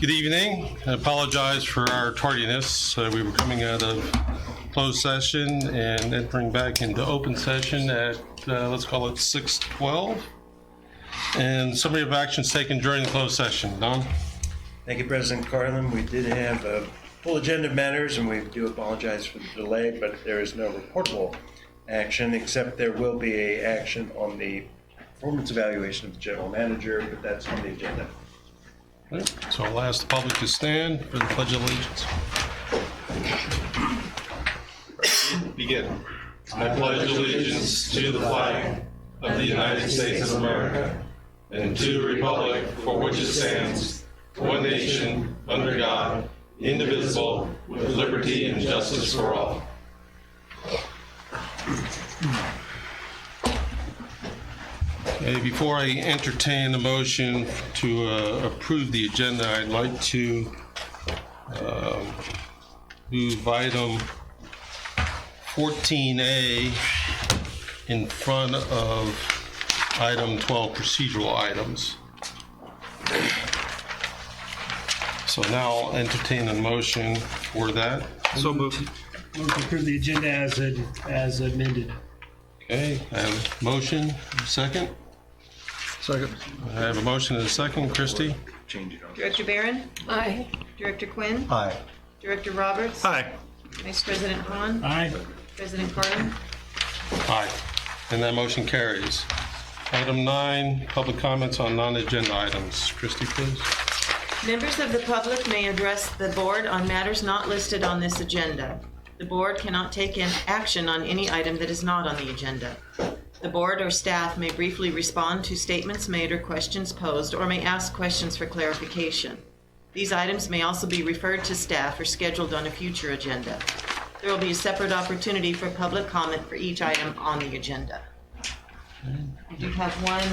Good evening. I apologize for our tardiness. We were coming out of closed session and entering back into open session at, let's call it 6:12. And summary of actions taken during the closed session. Don? Thank you, President Carlin. We did have a full agenda of matters, and we do apologize for the delay, but there is no reportable action, except there will be a action on the performance evaluation of the general manager, but that's on the agenda. Right. So I'll ask the public to stand for the Pledge of Allegiance. Begin. I pledge allegiance to the flag of the United States of America and to the republic for which it stands, one nation, under God, indivisible, with liberty and justice for all. Okay, before I entertain the motion to approve the agenda, I'd like to move item 14A in front of item 12 procedural items. So now I'll entertain a motion for that. So moved. Move to approve the agenda as amended. Okay, I have a motion, second. Second. I have a motion and a second. Christie? Director Barron? Aye. Director Quinn? Aye. Director Roberts? Aye. Vice President Hahn? Aye. President Carlin? Aye. And that motion carries. Item 9, public comments on non-agenda items. Christie, please. Members of the public may address the board on matters not listed on this agenda. The board cannot take action on any item that is not on the agenda. The board or staff may briefly respond to statements made or questions posed, or may ask questions for clarification. These items may also be referred to staff or scheduled on a future agenda. There will be a separate opportunity for public comment for each item on the agenda. I do have one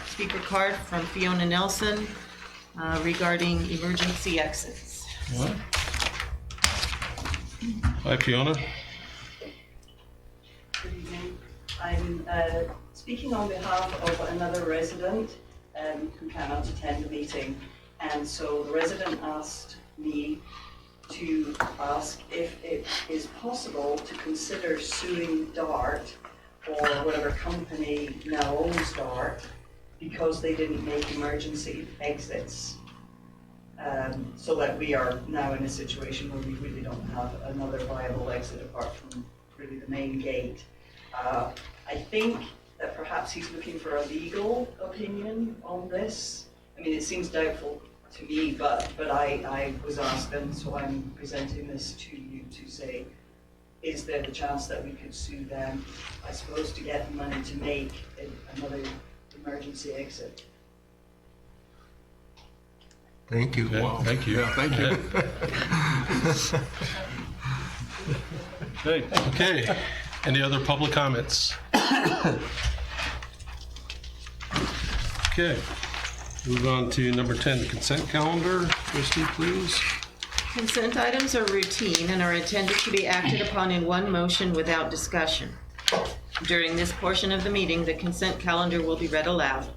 speaker card from Fiona Nelson regarding emergency exits. All right. Hi, Fiona. Good evening. I'm speaking on behalf of another resident who cannot attend the meeting. And so the resident asked me to ask if it is possible to consider suing DART or whatever company now owns DART because they didn't make emergency exits. So that we are now in a situation where we really don't have another viable exit apart from really the main gate. I think that perhaps he's looking for a legal opinion on this. I mean, it seems doubtful to me, but I was asked, and so I'm presenting this to you to say, is there the chance that we could sue them, I suppose, to get money to make another emergency exit? Thank you. Okay, thank you. Yeah, thank you. Hey. Okay. Any other public comments? Okay. Move on to number 10, the consent calendar. Christie, please. Consent items are routine and are intended to be acted upon in one motion without discussion. During this portion of the meeting, the consent calendar will be read aloud.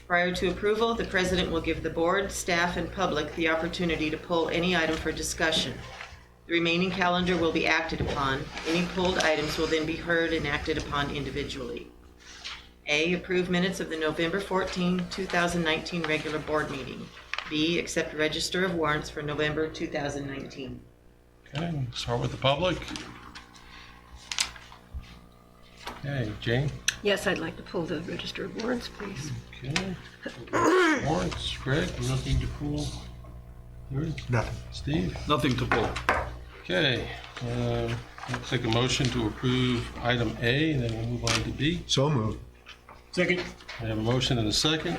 Prior to approval, the president will give the board, staff, and public the opportunity to pull any item for discussion. The remaining calendar will be acted upon. Any pulled items will then be heard and acted upon individually. A, approve minutes of the November 14, 2019 regular board meeting. B, accept register of warrants for November 2019. Okay, start with the public. Okay, Jane? Yes, I'd like to pull the register of warrants, please. Okay. Warrants, Greg, nothing to pull? Nothing. Steve? Nothing to pull. Okay, I'll take a motion to approve item A, and then we'll move on to B. So moved. Second. I have a motion and a second.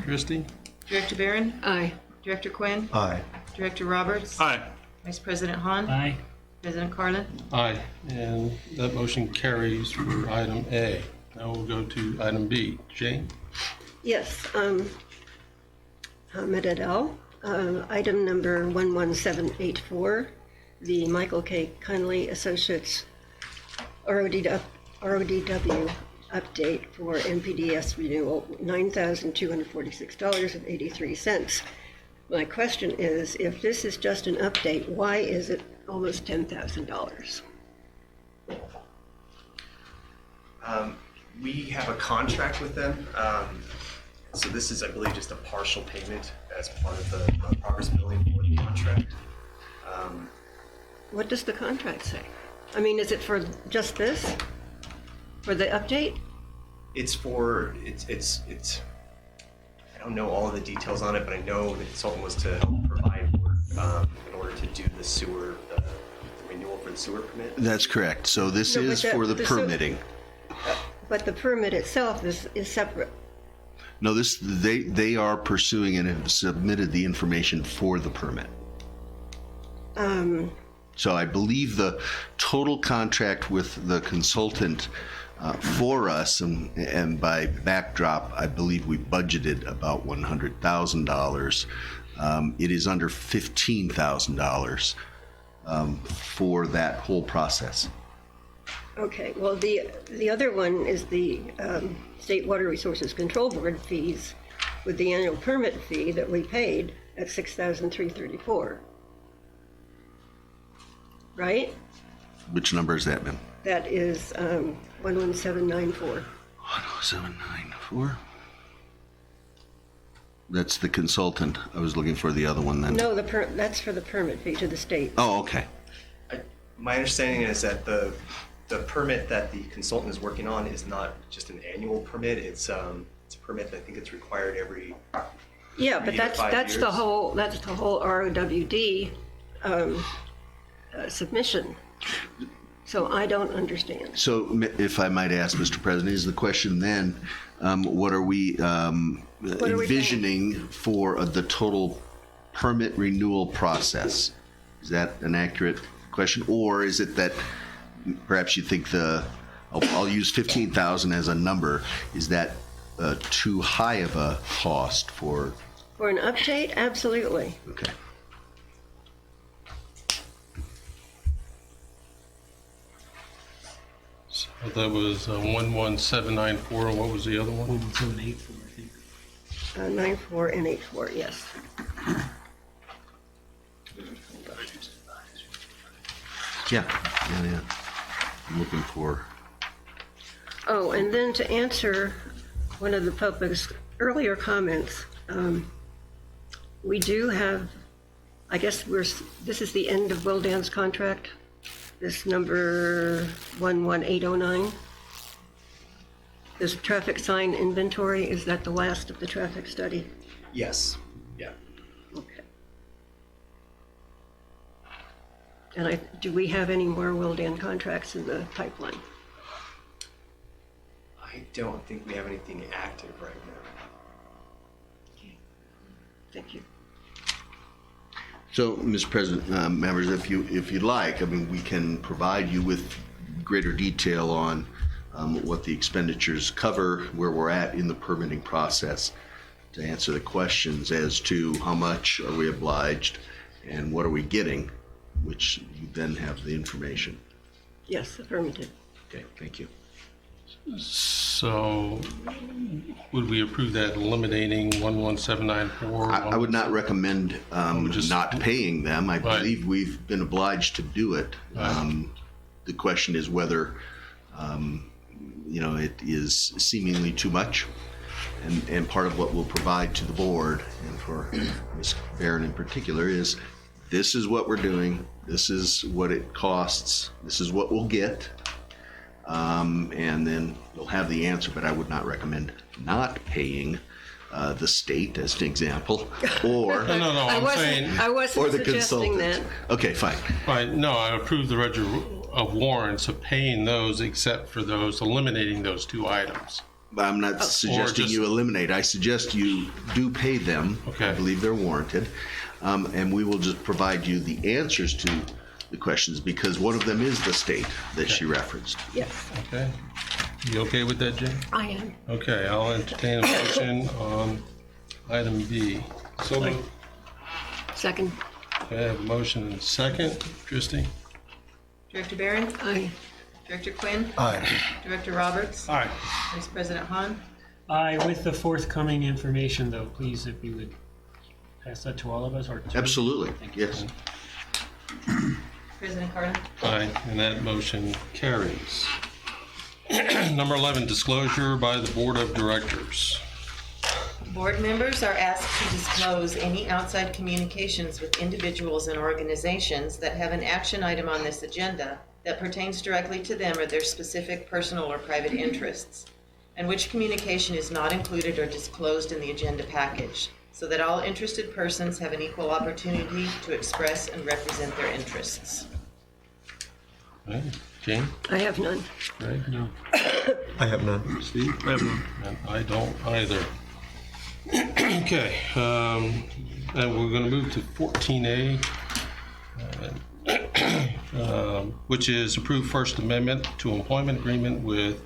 Christie? Director Barron? Aye. Director Quinn? Aye. Director Roberts? Aye. Vice President Hahn? Aye. President Carlin? Aye, and that motion carries for item A. Now we'll go to item B. Jane? Yes, Ahmed Adel, item number 11784, the Michael K. Conley Associates RODW update for MPDS renewal, $9,246.83. My question is, if this is just an update, why is it almost $10,000? We have a contract with them. So this is, I believe, just a partial payment as part of the progress billing for the contract. What does the contract say? I mean, is it for just this? For the update? It's for, it's, I don't know all of the details on it, but I know the consultant was to help provide work in order to do the sewer, the renewal for the sewer permit. That's correct. So this No, but is for the the permitting. But the permit itself is separate. No, they are pursuing and have submitted the information for the permit. So I believe the total contract with the consultant for us, and by backdrop, I believe we budgeted about $100,000. It is under $15,000 for that whole process. Okay, well, the other one is the State Water Resources Control Board fees with the annual permit fee that we paid at $6,334. Right? Which number is that, ma'am? That is 11794. 10794. That's the consultant. I was looking for the other one then. No, that's for the permit fee to the state. Oh, okay. My understanding is that the permit that the consultant is working on is not just an annual permit. It's a permit that I think it's required every Yeah, but 3 to 5 that's the years. whole ROWD submission. So I don't understand. So if I might ask, Mr. President, is the question then, what are we envisioning for the total permit renewal process? Is that an accurate question? Or is it that perhaps you think I'll use 15,000 as a number, is that too high of a cost for? For an update, absolutely. Okay. So that was 11794. And what was the other one? 11784, I think. 94 and 84, yes. Yeah. I'm looking for. Oh, and then to answer one of the public's earlier comments, we do have, I guess this is the end of Willdan's contract, this number 11809. This traffic sign inventory, is that the last of the traffic study? Yes. Yeah. Okay. And do we have any more Willdan contracts in the pipeline? I don't think we have anything active right now. Thank you. So, Mr. President, members, if you'd like, I mean, we can provide you with greater detail on what the expenditures cover, where we're at in the permitting process, to answer the questions as to how much are we obliged and what are we getting, which you then have the information. Yes, affirmative. Okay, thank you. So would we approve that eliminating 11794? I would not recommend just- not paying them. I Right. believe we've been obliged to do it. Right. The question is whether, it is seemingly too much. And part of what we'll provide to the board, and for Ms. Barron in particular, is this is what we're doing, this is what it costs, this is what we'll get. And then you'll have the answer, but I would not recommend not paying the state, as an example, or No, I'm saying, I wasn't or the suggesting consultant. that. Okay, fine. fine, no, I approve the register of warrants of paying those except for those, eliminating those two items. I'm not suggesting you eliminate. I suggest you do pay them. Okay. I believe they're warranted. And we will just provide you the answers to the questions, because one of them is the state that she referenced. Yes, Okay? You okay with that, Jane? I am. Okay, I'll entertain a motion on item B. So moved. Second. Okay, I have a motion and a second. Christie? Director Barron? Aye. Director Quinn? Aye. Director Roberts? Aye. Vice President Han? Aye, with the forthcoming information though, please, if you would pass that to all of us or? to- Absolutely, yes. President Carlin? Aye, and that motion carries. Number 11, disclosure by the Board of Directors. Board members are asked to disclose any outside communications with individuals and organizations that have an action item on this agenda that pertains directly to them or their specific personal or private interests, and which communication is not included or disclosed in the agenda package, so that all interested persons have an equal opportunity to express and represent their interests. Right. Jane? I have none. Greg? No. I have none. Steve? I have none. And I don't either. Okay, and we're going to move to 14A, which is approve First Amendment to employment agreement with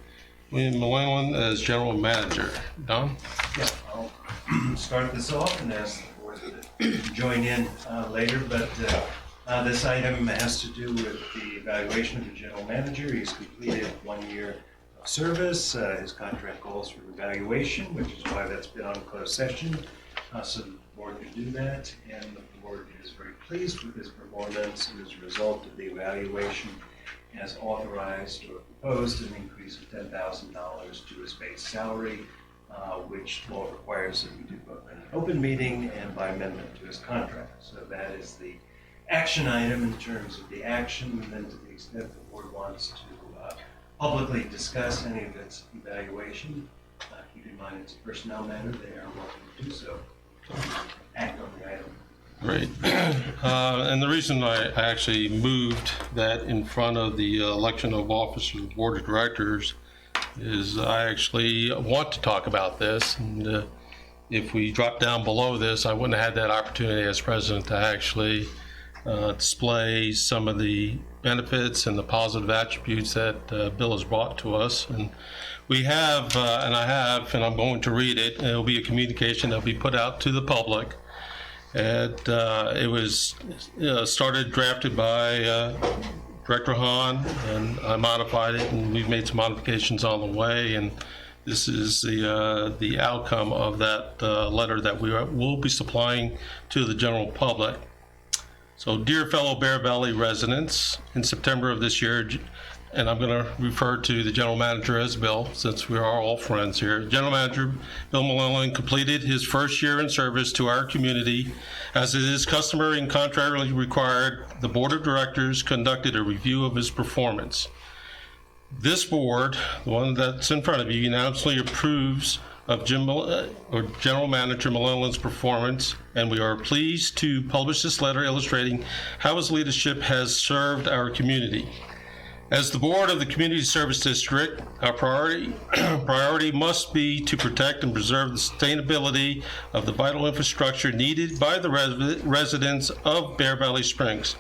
William Llewellyn as general manager. Don? Yeah, I'll start this off and ask the board to join in later, but this item has to do with the evaluation of the general manager. He's completed 1 year of service. His contract calls for evaluation, which is why that's been on closed session, so the board can do that, and the board is very pleased with his performance, and as a result of the evaluation, has authorized or proposed an increase of $10,000 to his base salary, which law requires that we do both in an open meeting and by amendment to his contract. So that is the action item in terms of the action, and then to the extent the board wants to publicly discuss any of its evaluation, keep in mind it's a personnel matter, they are welcome to do so. Act on the item. Great. And the reason I actually moved that in front of the election of officers of the Board of Directors is I actually want to talk about this. And if we drop down below this, I wouldn't have had that opportunity as president to actually display some of the benefits and the positive attributes that Bill has brought to us. And we have, and I'm going to read it, and it'll be a communication that will be put out to the public. And it was drafted by Director Hahn, and I modified it, and we've made some modifications on the way. And this is the outcome of that letter that we will be supplying to the general public. So, dear fellow Bear Valley residents, in September of this year, and I'm going to refer to the general manager as Bill, since we are all friends here. General Manager Bill Llewellyn completed his first year in service to our community. As it is customary and contractually required, the Board of Directors conducted a review of his performance. This board, the one that's in front of you, unanimously approves of General Manager Llewellyn's performance, and we are pleased to publish this letter illustrating how his leadership has served our community. As the board of the Community Service District, our priority must be to protect and preserve the sustainability of the vital infrastructure needed by the residents of Bear Valley Springs.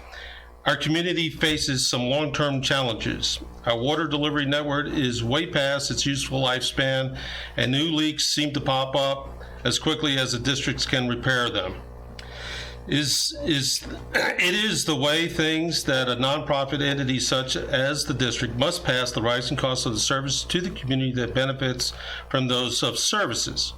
Our community faces some long-term challenges. Our water delivery network is way past its useful lifespan, and new leaks seem to pop up as quickly as the districts can repair them. It is the way things that a nonprofit entity such as the district must pass the rising costs of the service to the community that benefits from those of services.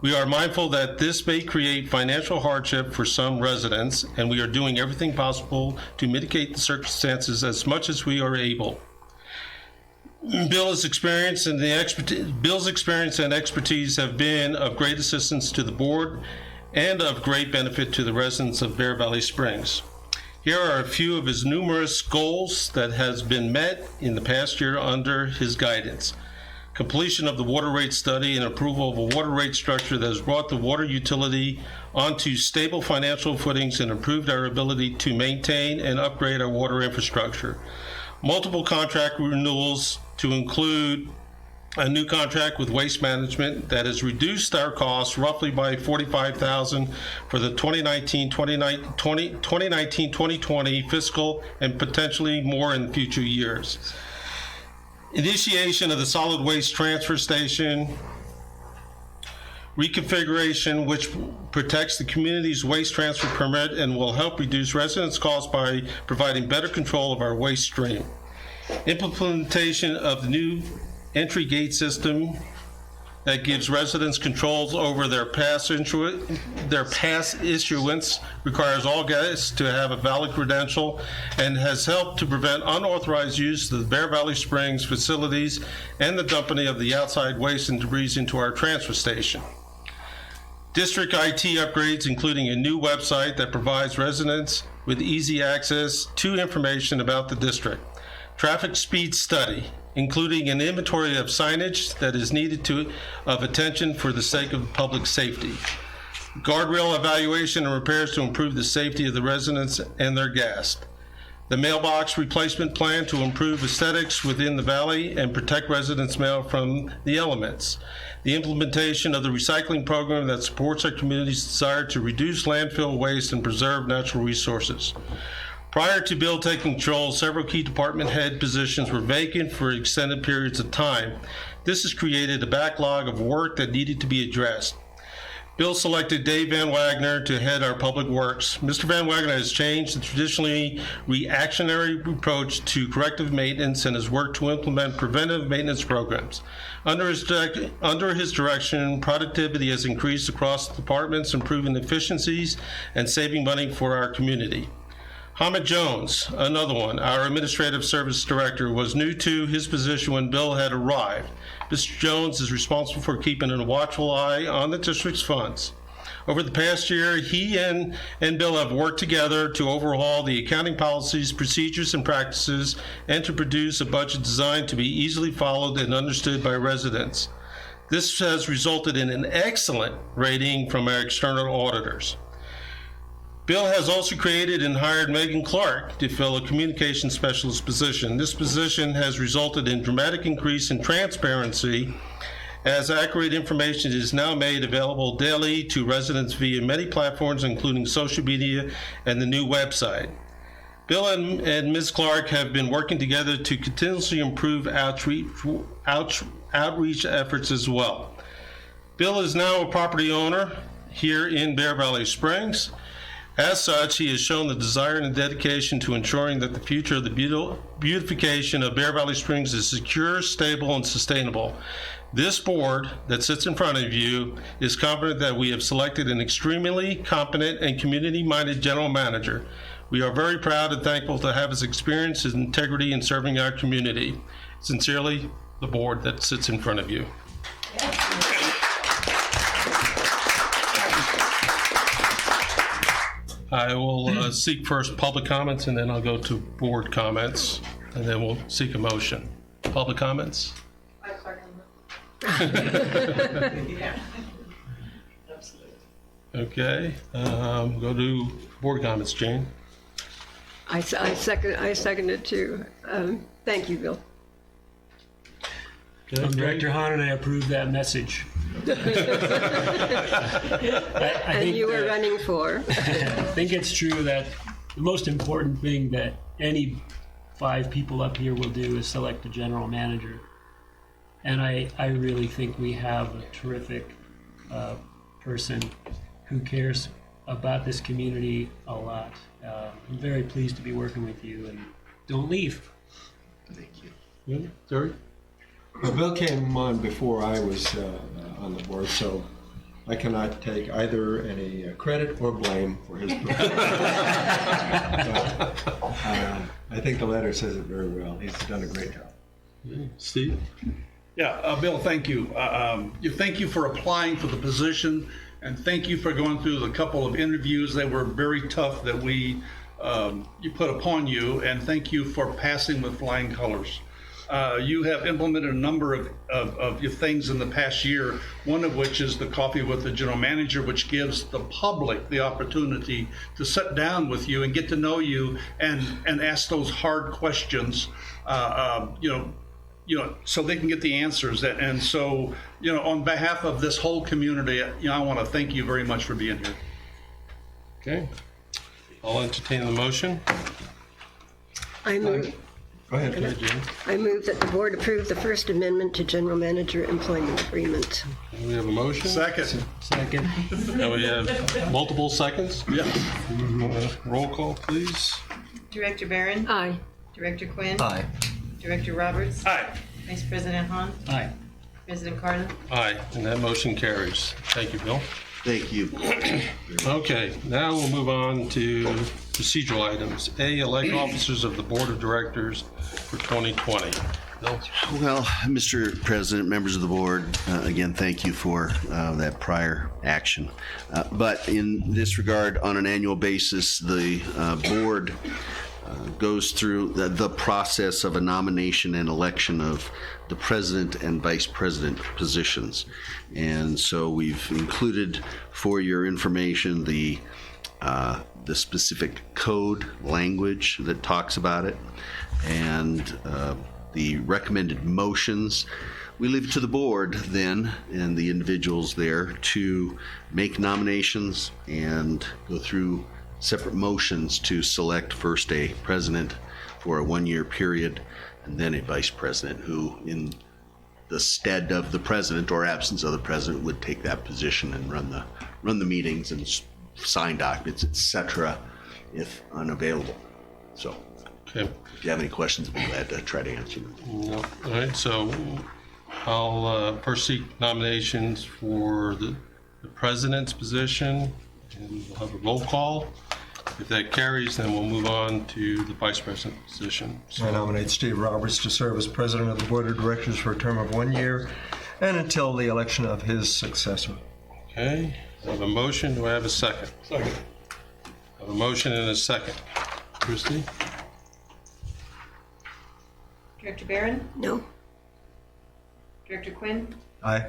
We are mindful that this may create financial hardship for some residents, and we are doing everything possible to mitigate the circumstances as much as we are able. Bill's experience and expertise have been of great assistance to the board and of great benefit to the residents of Bear Valley Springs. Here are a few of his numerous goals that has been met in the past year under his guidance. Completion of the water rate study and approval of a water rate structure that has brought the water utility onto stable financial footings and improved our ability to maintain and upgrade our water infrastructure. Multiple contract renewals to include a new contract with Waste Management that has reduced our costs roughly by $45,000 for the 2019-2020 fiscal and potentially more in future years. Initiation of the solid waste transfer station reconfiguration, which protects the community's waste transfer permit and will help reduce residents' costs by providing better control of our waste stream. Implementation of the new entry gate system that gives residents controls over their past issuance, requires all guests to have a valid credential, and has helped to prevent unauthorized use of the Bear Valley Springs facilities and the dumping of the outside waste and debris into our transfer station. District IT upgrades, including a new website that provides residents with easy access to information about the district. Traffic speed study, including an inventory of signage that is needed of attention for the sake of public safety. Guardrail evaluation and repairs to improve the safety of the residents and their guests. The mailbox replacement plan to improve aesthetics within the valley and protect residents' mail from the elements. The implementation of the recycling program that supports our community's desire to reduce landfill waste and preserve natural resources. Prior to Bill taking control, several key department head positions were vacant for extended periods of time. This has created a backlog of work that needed to be addressed. Bill selected Dave Van Wagner to head our public works. Mr. Van Wagner has changed the traditionally reactionary approach to corrective maintenance and has worked to implement preventive maintenance programs. Under his direction, productivity has increased across the departments, improving efficiencies and saving money for our community. Hamid Jones, another one, our Administrative Service Director, was new to his position when Bill had arrived. Mr. Jones is responsible for keeping a watchful eye on the district's funds. Over the past year, he and Bill have worked together to overhaul the accounting policies, procedures, and practices, and to produce a budget designed to be easily followed and understood by residents. This has resulted in an excellent rating from our external auditors. Bill has also created and hired Megan Clark to fill a communication specialist position. This position has resulted in dramatic increase in transparency as accurate information is now made available daily to residents via many platforms, including social media and the new website. Bill and Ms. Clark have been working together to continuously improve outreach efforts as well. Bill is now a property owner here in Bear Valley Springs. As such, he has shown the desire and dedication to ensuring that the future of the beautification of Bear Valley Springs is secure, stable, and sustainable. This board that sits in front of you is confident that we have selected an extremely competent and community-minded general manager. We are very proud and thankful to have his experience and integrity in serving our community. Sincerely, the board that sits in front of you. I will seek first public comments, and then I'll go to board comments, and then we'll seek a motion. Public comments? Okay, go to board comments, Jane. I second it too. Thank you, Bill. Okay, Director Hahn and I approve that message. And you were running for? I think it's true that the most important thing that any 5 people up here will do is select a general manager. And I really think we have a terrific person who cares about this community a lot. I'm very pleased to be working with you, and don't leave. Thank you. Good. Terry? Well, Bill came on before I was on the board, so I cannot take either any credit or blame for his book. I think the letter says it very well. He's done a great job. Steve? Yeah, Bill, thank you. Thank you for applying for the position, and thank you for going through the couple of interviews that were very tough that you put upon you, and thank you for passing with flying colors. You have implemented a number of your things in the past year, one of which is the Coffee with the General Manager, which gives the public the opportunity to sit down with you and get to know you and ask those hard questions, so they can get the answers. And so, on behalf of this whole community, I want to thank you very much for being here. Okay. I'll entertain the motion. I move Go ahead. Okay, Jane. I move that the board approve the First Amendment to General Manager Employment Agreement. We have a motion. Second. Second. And we have multiple seconds. Yeah. Roll call, please. Director Barron? Aye. Director Quinn? Aye. Director Roberts? Aye. Vice President Hahn? Aye. President Carlin? Aye, and that motion carries. Thank you, Bill. Thank you. Okay, now we'll move on to procedural items. A, elect officers of the Board of Directors for 2020. Bill? Well, Mr. President, members of the board, again, thank you for that prior action. But in this regard, on an annual basis, the board goes through the process of a nomination and election of the president and vice president positions. And so we've included for your information the specific code language that talks about it and the recommended motions. We leave it to the board then and the individuals there to make nominations and go through separate motions to select first a president for a one-year period and then a vice president who, in the stead of the president or absence of the president, would take that position and run the meetings and sign documents, etc., if unavailable. So, Okay. if you have any questions, I'll be glad to try to answer them. No. All right, so I'll first seek nominations for the president's position, and we'll have a roll call. If that carries, then we'll move on to the vice president position. I nominate Steve Roberts to serve as president of the board of directors for a term of 1 year and until the election of his successor. Okay, I have a motion. Do I have a second? Second. I have a motion and a second. Christie? Director Barron? No? Director Quinn? Aye.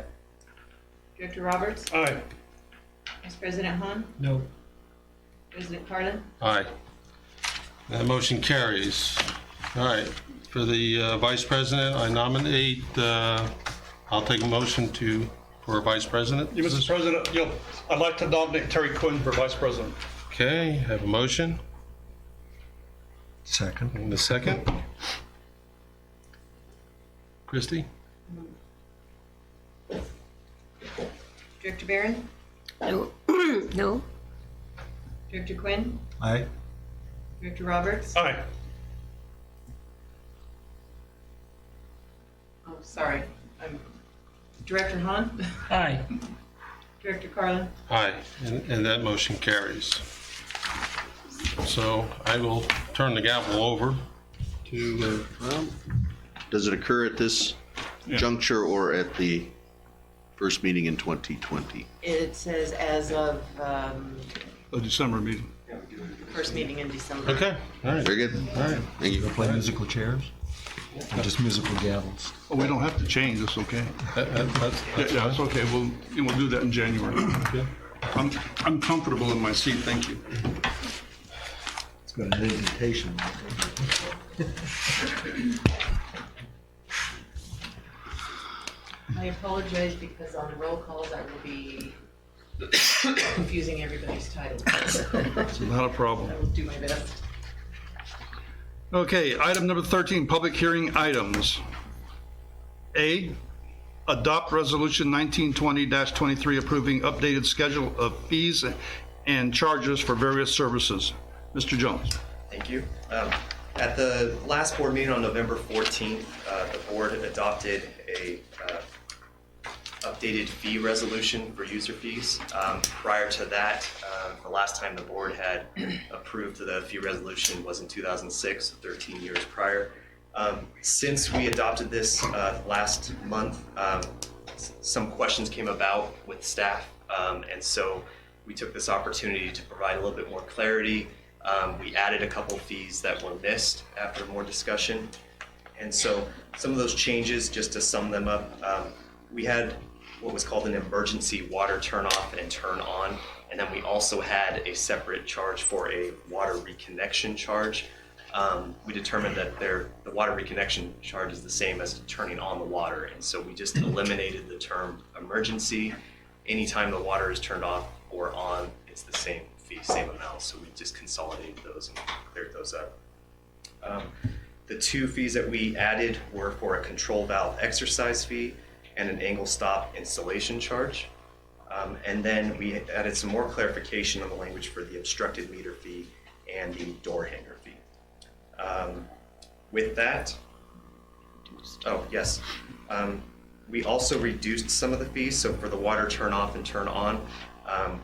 Director Roberts? Aye. Vice President Han? No. President Carlin? Aye. That motion carries. All right, for the vice president, I nominate, I'll take a motion for a vice president. Mr. President, I'd like to nominate Terry Quinn for vice president. Okay, have a motion Second. and a second. Christie? Director Barron? No? No? Director Quinn? Aye. Director Roberts? Aye. Oh, sorry. Director Han? Aye. Director Carlin? Aye, and that motion carries. So I will turn the gavel over to, Does it occur at this juncture or at the first meeting in 2020? It says as of The December meeting. first meeting in December. okay, all right. Very good. All right. Thank you. Play musical chairs? Or just musical gavels? Oh, we don't have to change, it's okay. That's Yeah, it's okay, we'll do that in January. Yeah. I'm comfortable in my seat, thank you. It's got an invitation. I apologize because on the roll calls I will be confusing everybody's titles. It's not a problem. I will do my best. Okay, item number 13, public hearing items. A, adopt resolution 1920-23 approving updated schedule of fees and charges for various services. Mr. Jones. Thank you. At the last board meeting on November 14th, the board adopted a updated fee resolution for user fees. Prior to that, the last time the board had approved the fee resolution was in 2006, 13 years prior. Since we adopted this last month, some questions came about with staff, and so we took this opportunity to provide a little bit more clarity. We added a couple fees that were missed after more discussion. And so some of those changes, just to sum them up, we had what was called an emergency water turn off and turn on. And then we also had a separate charge for a water reconnection charge. We determined that the water reconnection charge is the same as turning on the water. And so we just eliminated the term emergency. Anytime the water is turned off or on, it's the same fee, same amount. So we just consolidated those and cleared those up. The two fees that we added were for a control valve exercise fee and an angle stop installation charge. And then we added some more clarification on the language for the obstructed meter fee and the door hanger fee. With that, oh yes, We also reduced some of the fees, so for the water turn off and turn on,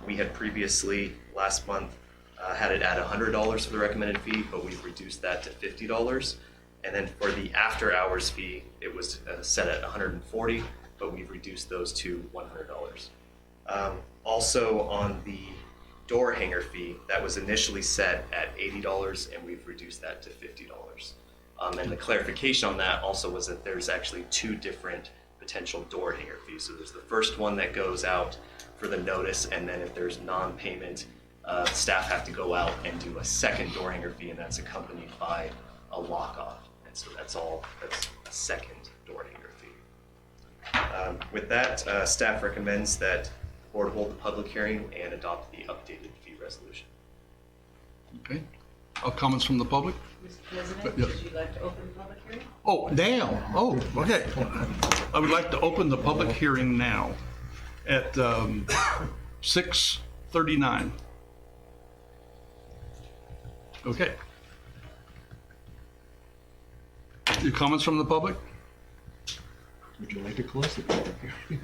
we had previously, last month, had it at $100 for the recommended fee, but we've reduced that to $50. And then for the after hours fee, it was set at $140, but we've reduced those to $100. Also on the door hanger fee, that was initially set at $80 and we've reduced that to $50. And the clarification on that also was that there's actually two different potential door hanger fees. So there's the first one that goes out for the notice, and then if there's non-payment, staff have to go out and do a second door hanger fee, and that's accompanied by a lock-off. And so that's a second door hanger fee. With that, staff recommends that the board hold the public hearing and adopt the updated fee resolution. Okay. Comments from the public? Mr. President, Yes. would you like to open the public hearing? Oh, now. Oh, okay. I would like to open the public hearing now at 6:39. Okay. Any comments from the public? Would you like to close the public hearing?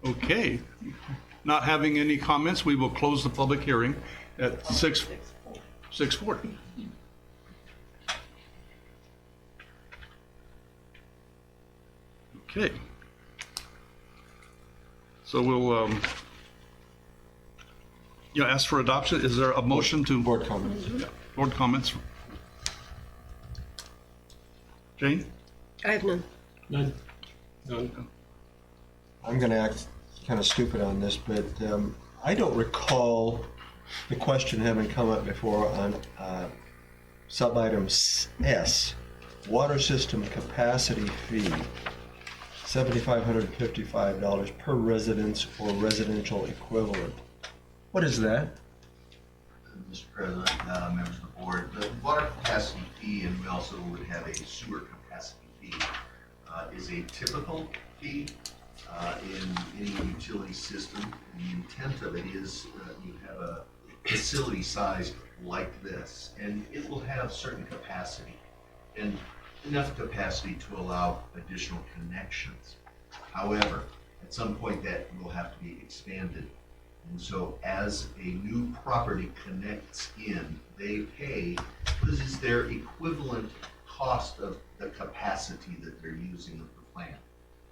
Okay. Not having any comments, we will close the public hearing at 6:40. Okay. So we'll, ask for adoption. Is there a motion to? Board comments. Board comments. Jane? I have none. None. I'm going to act kind of stupid on this, but I don't recall the question having come up before on sub-item S, water system capacity fee, $7,555 per residence or residential equivalent. What is that? Mr. President, members of the board, the water capacity fee, and we also would have a sewer capacity fee, is a typical fee in any utility system. And the intent of it is you have a facility sized like this, and it will have certain capacity and enough capacity to allow additional connections. However, at some point that will have to be expanded. And so as a new property connects in, they pay, this is their equivalent cost of the capacity that they're using of the plant.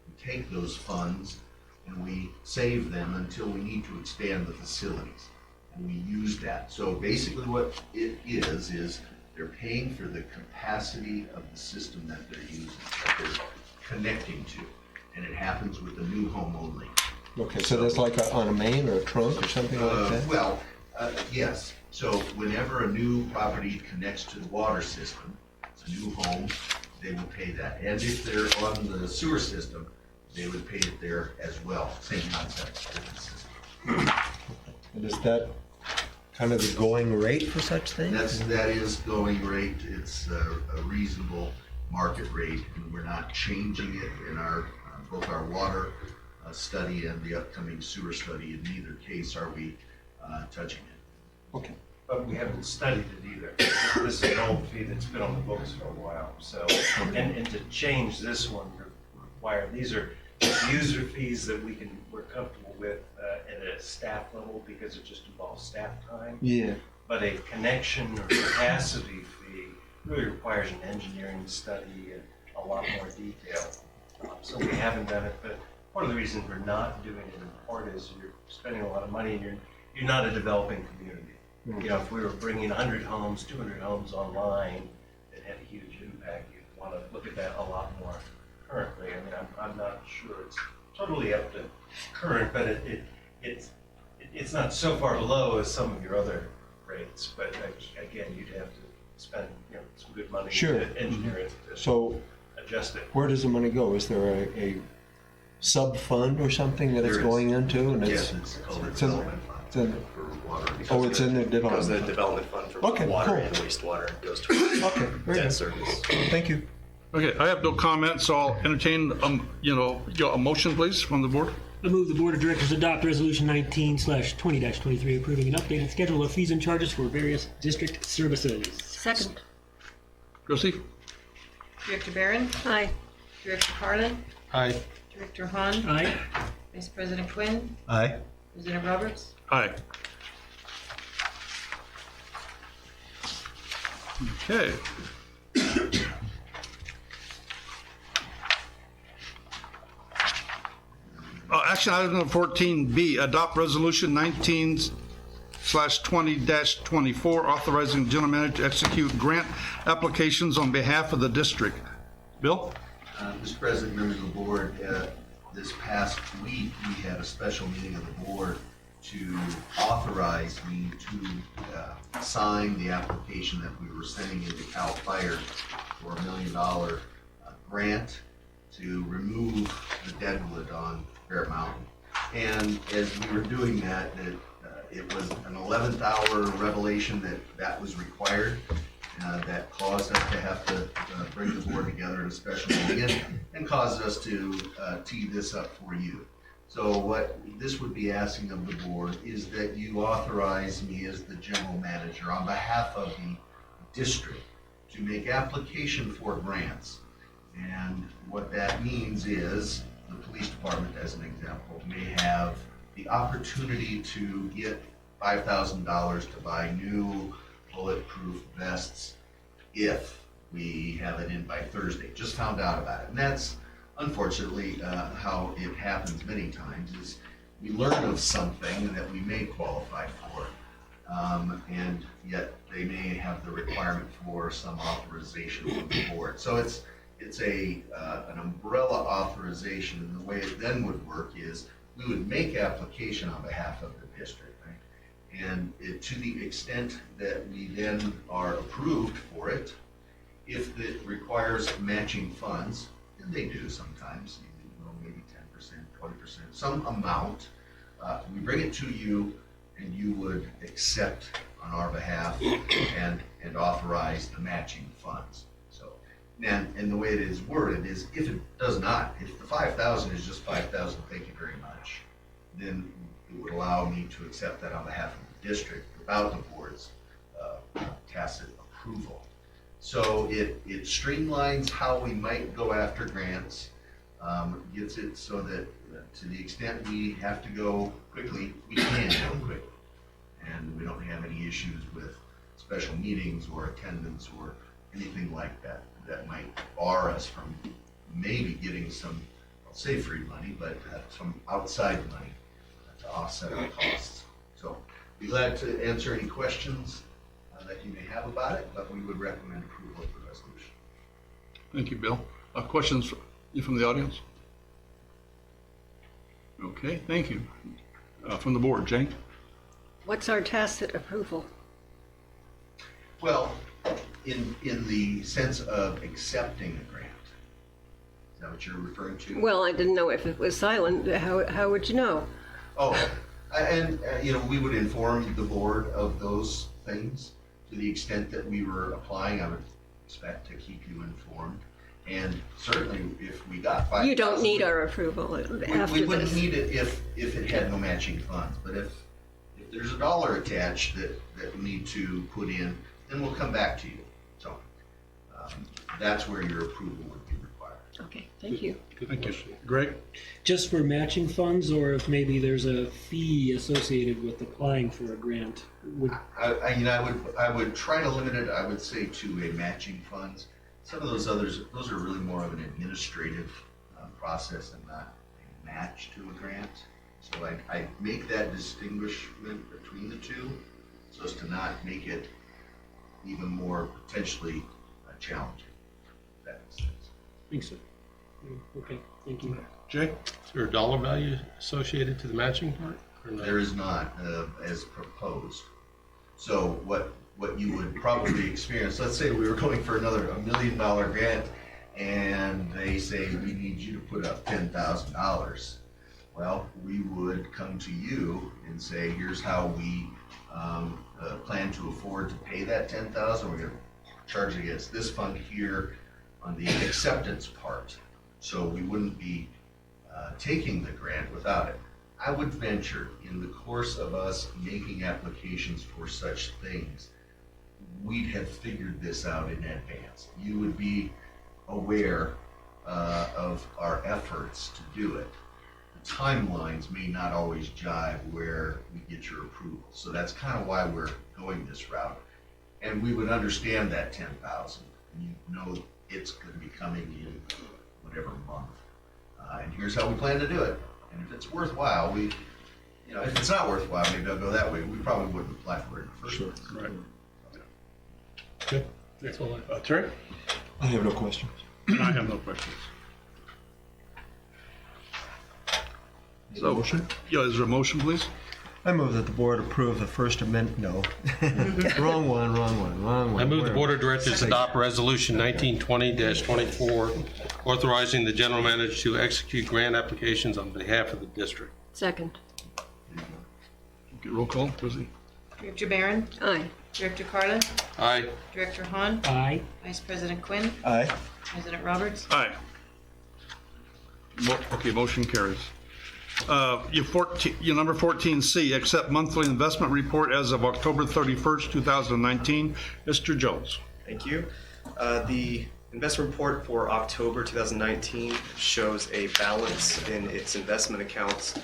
We take those funds and we save them until we need to expand the facilities. And we use that. So basically what it is they're paying for the capacity of the system that they're using, that they're connecting to. And it happens with the new home only. Okay, so that's like on a main or a trunk or something like that? Well, yes. So whenever a new property connects to the water system, it's a new home, they will pay that. And if they're on the sewer system, they would pay it there as well. Same concept. Different system. And is that kind of the going rate for such things? That is going rate. It's a reasonable market rate, and we're not changing it in our both our water study and the upcoming sewer study. In neither case are we touching it. Okay. But we haven't studied it either. This is an old fee that's been on the books for a while. So, and to change this one, require, these are user fees that we're comfortable with at a staff level because it just involves staff time. Yeah. But a connection or capacity fee really requires an engineering study and a lot more detail. So we haven't done it, but part of the reason we're not doing it in part is you're spending a lot of money and you're not a developing community. You know, if we were bringing 100 homes, 200 homes online that had a huge impact, you'd want to look at that a lot more currently. I mean, I'm not sure it's totally up to current, but it's not so far below as some of your other rates. But again, you'd have to spend some good money to engineer it to So adjust it. where does the money go? Is there a sub-fund or something that it's going into? And Yes, it's called the it's in- development it's in- fund for water. Oh, it's in the It goes to the development. development fund for Okay, water cool. and wastewater. It goes to Okay, very debt good. service. Thank you. Okay, I have no comments, so I'll entertain, a motion, please, from the board. I move the Board of Directors adopt Resolution 19/20-23 approving an updated schedule of fees and charges for various district services. Second. Chrissy? Director Barron, Aye. Director Carlin, Aye. Director Hahn, Aye. Vice President Quinn, Aye. President Roberts. Aye. Okay. Action item number 14B, adopt resolution 19/20-24, authorizing the general manager to execute grant applications on behalf of the district. Bill? Mr. President, members of the board, this past week, we had a special meeting of the board to authorize me to sign the application that we were sending into CAL FIRE for $1 million grant to remove the deadwood on Bear Mountain. And as we were doing that, it was an 11th hour revelation that was required. That caused us to have to bring the board together in a special meeting and caused us to tee this up for you. So what this would be asking of the board is that you authorize me as the general manager on behalf of the district to make application for grants. And what that means is the police department, as an example, may have the opportunity to get $5,000 to buy new bulletproof vests if we have it in by Thursday. Just found out about it. And that's unfortunately how it happens many times, is we learn of something that we may qualify for, and yet they may have the requirement for some authorization from the board. So it's an umbrella authorization, and the way it then would work is we would make application on behalf of the district, right? And to the extent that we then are approved for it, if it requires matching funds, and they do sometimes, maybe 10%, 20%, some amount, we bring it to you and you would accept on our behalf and authorize the matching funds. So, and the way it is worded is, if it does not, if the 5,000 is just 5,000, thank you very much, then it would allow me to accept that on behalf of the district without the board's tacit approval. So it streamlines how we might go after grants, gets it so that to the extent we have to go quickly, we can go quickly. And we don't have any issues with special meetings or attendance or anything like that that might bar us from maybe getting some, I'll say free money, but some outside money to offset our costs. So be glad to answer any questions that you may have about it, but we would recommend approval of the resolution. Thank you, Bill. Questions from the audience? Okay, thank you. From the board, Jane? What's our tacit approval? Well, in the sense of accepting a grant. Is that what you're referring to? Well, I didn't know if it was silent. How would you know? Oh, and we would inform the board of those things to the extent that we were applying. I would expect to keep you informed. And certainly, if we got 5,000, You don't need our approval after we wouldn't this. need it if it had no matching funds. But if there's a dollar attached that we need to put in, then we'll come back to you. So that's where your approval would be required. Okay, thank you. Thank you. Greg? Just for matching funds, or if maybe there's a fee associated with applying for a grant? I would try to limit it, I would say, to a matching funds. Some of those others, those are really more of an administrative process and not a match to a grant. So I make that distinguishment between the two so as to not make it even more potentially challenging. If that makes sense. Thanks, sir. Okay, thank you. Jay? Is there a dollar value associated to the matching part? Or no? There is not, as proposed. So what you would probably experience, let's say we were going for another $1 million grant and they say, we need you to put up $10,000. Well, we would come to you and say, here's how we plan to afford to pay that $10,000. We're going to charge against this fund here on the acceptance part. So we wouldn't be taking the grant without it. I would venture, in the course of us making applications for such things, we'd have figured this out in advance. You would be aware of our efforts to do it. The timelines may not always jive where we get your approval. So that's kind of why we're going this route. And we would understand that 10,000. You know it's going to be coming in whatever month. And here's how we plan to do it. And if it's worthwhile, if it's not worthwhile, maybe I'll go that way. We probably wouldn't apply for it in the first place. Right. Okay. That's all Terry? I have no questions. I have no questions. So, Motion? Yeah, is there a motion, please? I move that the board approve the First Amendment, no. Wrong one. I move the Board of Directors adopt Resolution 1920-24, authorizing the general manager to execute grant applications on behalf of the district. Second. Okay, roll call, Chrissy. Director Barron, Aye. Director Carlin, Aye. Director Hahn, Aye. Vice President Quinn, Aye. President Roberts. Aye. Okay, motion carries. Your number 14C, accept monthly investment report as of October 31st, 2019. Mr. Jones. Thank you. The investment report for October 2019 shows a balance in its investment accounts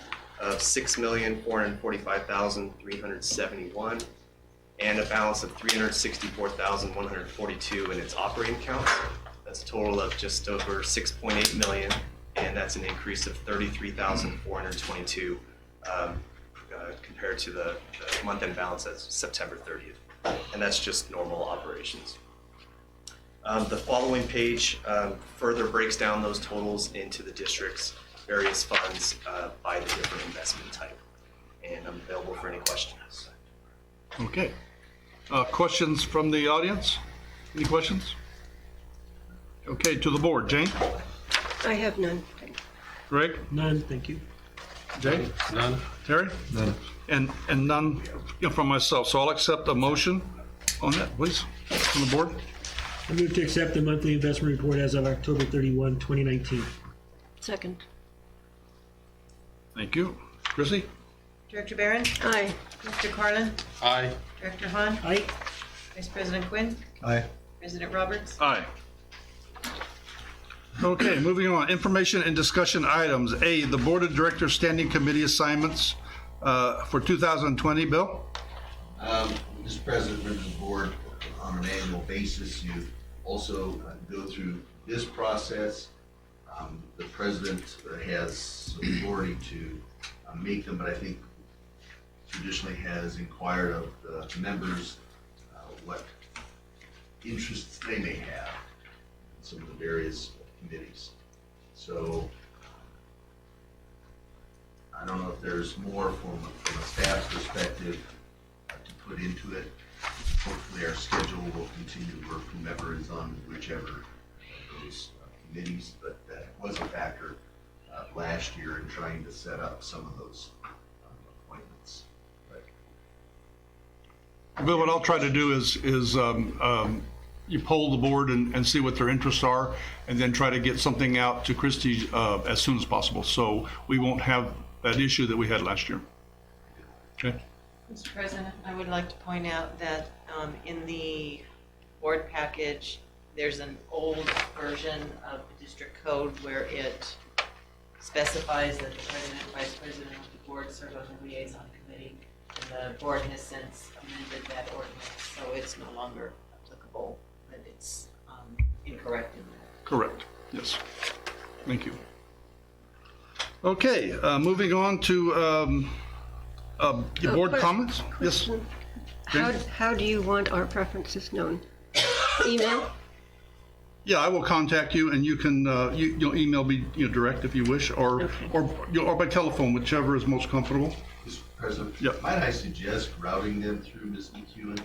of $6,445,371 and a balance of $364,142 in its operating accounts. That's a total of just over $6.8 million, and that's an increase of $33,422 compared to the month-end balance as September 30th, and that's just normal operations. The following page further breaks down those totals into the district's various funds by the different investment type, and I'm available for any questions. Okay. Questions from the audience? Any questions? Okay, to the board. Jane? I have none. Greg? None, thank you. Jay? None? Terry? None. And none from myself. So I'll accept a motion on that, please, from the board. I move to accept the monthly investment report as of October 31, 2019. Second. Thank you. Chrissy? Director Barron, Aye. Director Carlin, Aye. Director Hahn, Aye. Vice President Quinn, Aye. President Roberts. Aye. Okay, moving on. Information and discussion items. A, the Board of Directors Standing Committee assignments for 2020. Bill? Mr. President, members of the board, on an annual basis, you also go through this process. The president has some authority to make them, but I think traditionally has inquired of the members what interests they may have in some of the various committees. So I don't know if there's more from a staff's perspective to put into it. Hopefully our schedule will continue to work whomever is on whichever of those committees, but that was a factor last year in trying to set up some of those appointments. Bill, what I'll try to do is you poll the board and see what their interests are, and then try to get something out to Christie as soon as possible, so we won't have that issue that we had last year. Okay. Mr. President, I would like to point out that in the board package, there's an old version of the district code where it specifies that the president and vice president of the board serve on the liaison committee. And the board has since amended that ordinance, so it's no longer applicable, but it's incorrect in that. Correct. Yes. Thank you. Okay, moving on to board comments. Yes. How do you want our preferences known? Email? Yeah, I will contact you, and you can you'll email me direct if you wish, or by telephone, whichever is most comfortable. Mr. President, Yep. might I suggest routing them through Ms. McEwen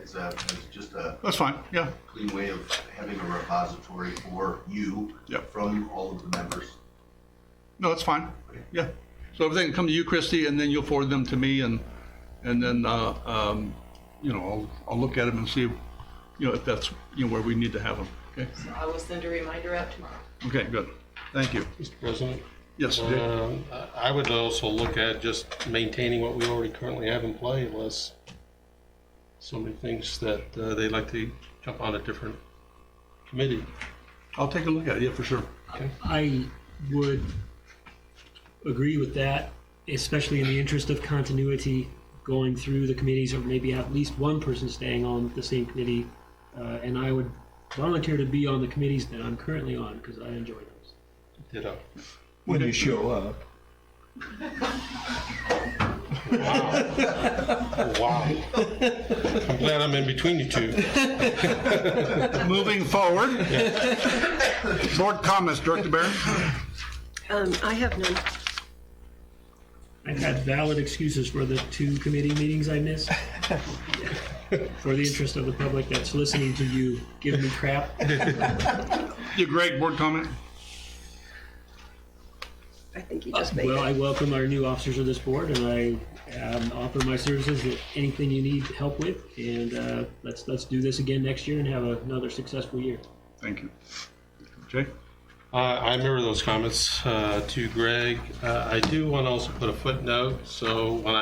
as just a That's fine. Yeah. clean way of having a repository for you Yep. from all of the members? No, that's fine. Yeah. So everything will come to you, Christy, and then you'll forward them to me, and then I'll look at them and see if that's where we need to have them. Okay. So I will send a reminder out tomorrow. Okay. Good. Thank you. Mr. President? Yes. Dick? I would also look at just maintaining what we already currently have in play, unless somebody thinks that they'd like to jump on a different committee. I'll take a look at it, yeah, for sure. I would agree with that, especially in the interest of continuity going through the committees, or maybe at least one person staying on the same committee. And I would volunteer to be on the committees that I'm currently on because I enjoy those. Ditto. When you show up. Wow. I'm glad I'm in between you two. Moving forward. Board comments, Director Barron? I have none. I've had valid excuses for the 2 committee meetings I missed. For the interest of the public that's listening to you give me crap. You, Greg, board comment? I think you just made Well, it. I welcome our new officers of this board, and I offer my services at anything you need help with. And let's do this again next year and have another successful year. Thank you. Jay? I remember those comments to Greg. I do want to also put a footnote. So when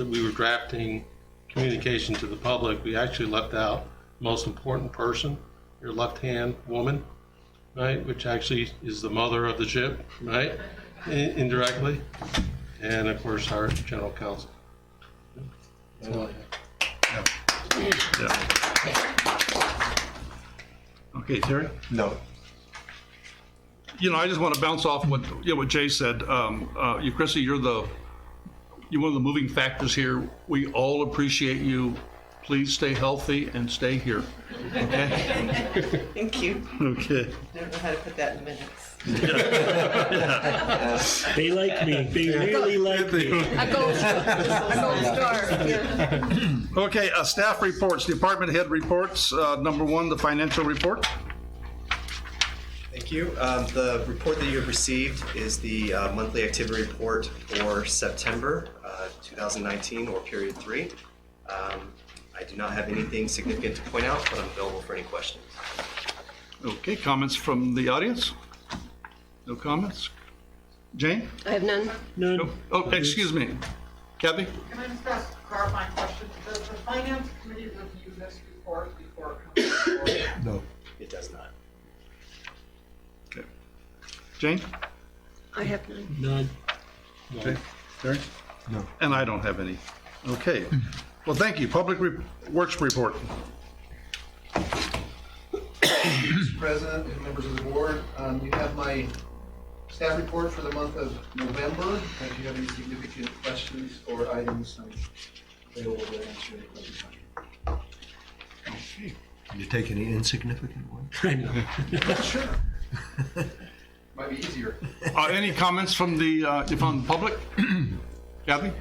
we were drafting communication to the public, we actually left out most important person, your left-hand woman, right? Which actually is the mother of the ship, right? Indirectly. And of course, our general counsel. That's all I have. Yeah. Okay, Terry? No. You know, I just want to bounce off what Jay said. You, Chrissy, you're one of the moving factors here. We all appreciate you. Please stay healthy and stay here. Okay? Thank you. Okay. I don't know how to put that in minutes. They like me. They really like me. A gold star. Yeah. Okay, staff reports, department head reports. Number 1, the financial report. Thank you. The report that you have received is the monthly activity report for September 2019, or period 3. I do not have anything significant to point out, but I'm available for any questions. Okay, comments from the audience? No comments? Jane? I have none. None. Oh, excuse me. Kathy? Can I just ask a clarifying question? Does the finance committee review this report before it comes to the board? No. It does not. Okay. Jane? I have none. None. Okay. Terry? No. And I don't have any. Okay. Well, thank you. Public Works report. Mr. President and members of the board, you have my staff report for the month of November. If you have any significant questions or items, I'm available to answer any questions. Can you take any insignificant ones? I know. Sure. Might be easier. Any comments from the public? Kathy?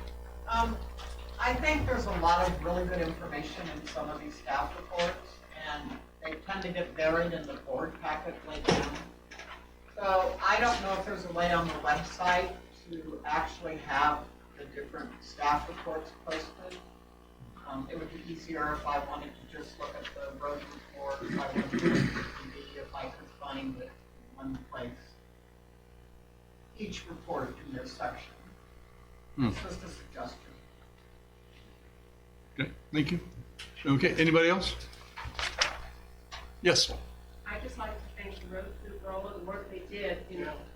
I think there's a lot of really good information in some of these staff reports, and they tend to get buried in the board packet late down. So I don't know if there's a way on the website to actually have the different staff reports posted. It would be easier if I wanted to just look at the road report, if I wanted to look at the TV, if I could find it in one place. Each report in their section. It's just a suggestion. Okay, thank you. Okay, anybody else? Yes. I'd just like to thank the road crew for all of the work they did,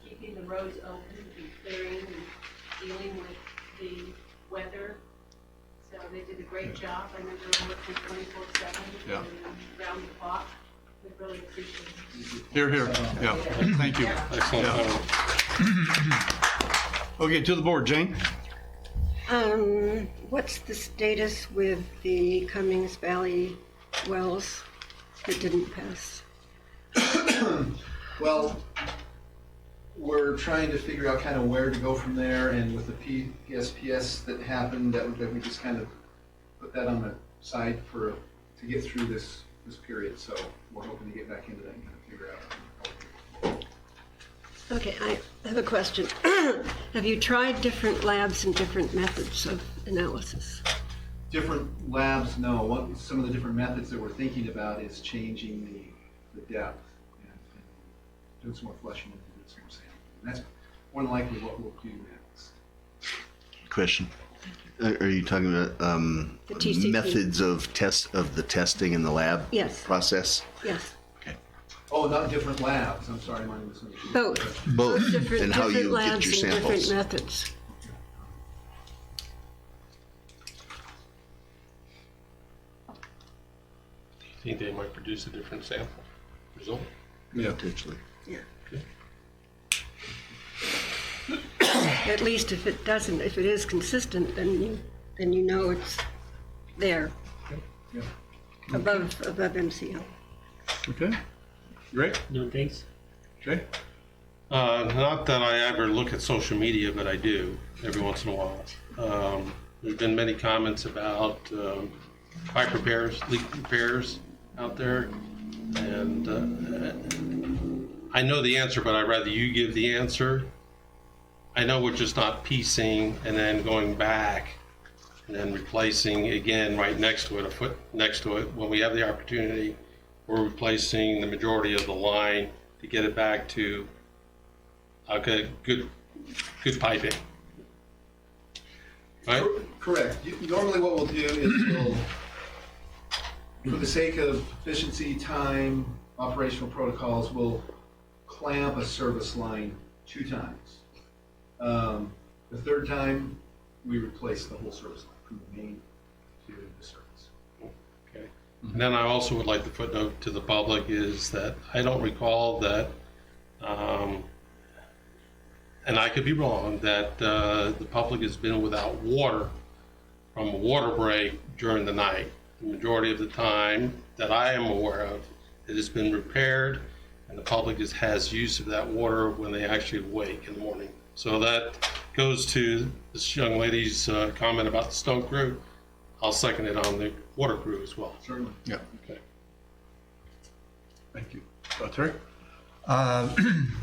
keeping the roads open and clearing and dealing with the weather. So they did a great job. I remember working 24/7 Yeah. and round the clock. We really appreciate it. Here, here. Yeah, thank you. Excellent. Yeah. Okay, to the board. Jane? What's the status with the Cummings Valley wells that didn't pass? Well, we're trying to figure out kind of where to go from there, and with the PSPS that happened, that we just kind of put that on the side to get through this period. So we're hoping to get back into that and kind of figure out. Okay, I have a question. Have you tried different labs and different methods of analysis? Different labs, no. Some of the different methods that we're thinking about is changing the depth and doing some more flushing into this more sample. And that's more than likely what we'll do next. Question. Are you talking about The TCP. methods of the testing in the lab Yes. process? Yes. Okay. Oh, not different labs, I'm sorry, my misunderstanding. Both. Both, Different, and how different you get labs your and different samples. methods. Do you think they might produce a different sample result? Yeah. Potentially. Yeah. At least if it doesn't, if it is consistent, then you know it's there. Yeah. Above MCL. Okay. Great. No, thanks. Jay? Not that I ever look at social media, but I do every once in a while. There's been many comments about pipe repairs, leak repairs out there. And I know the answer, but I'd rather you give the answer. I know we're just not piecing and then going back and then replacing again right next to it, a foot next to it. When we have the opportunity, we're replacing the majority of the line to get it back to good piping. Right? Correct. Normally what we'll do is we'll, for the sake of efficiency, time, operational protocols, we'll clamp a service line 2 times. The third time, we replace the whole service line from the main to the service. Okay. And then I also would like to footnote to the public is that I don't recall that, and I could be wrong, that the public has been without water from a water break during the night. The majority of the time that I am aware of, it has been repaired and the public has use of that water when they actually wake in the morning. So that goes to this young lady's comment about the stone crew. I'll second it on the water crew as well. Certainly. Yeah. Okay. Thank you. Terry?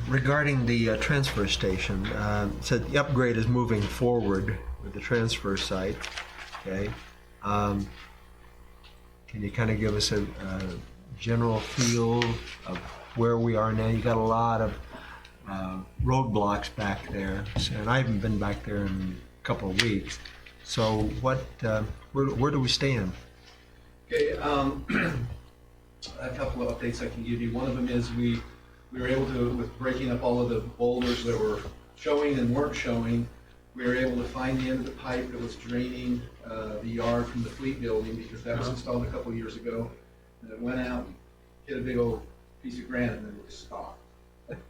Regarding the transfer station, said the upgrade is moving forward with the transfer site. Okay. Can you kind of give us a general feel of where we are now? You got a lot of roadblocks back there, and I haven't been back there in a couple of weeks. So what? Where do we stand? Okay, a couple of updates I can give you. One of them is we were able to, with breaking up all of the boulders that were showing and weren't showing, we were able to find the end of the pipe that was draining the yard from the Fleet building, because that was installed a couple of years ago. And it went out, hit a big old piece of granite, and then it stopped.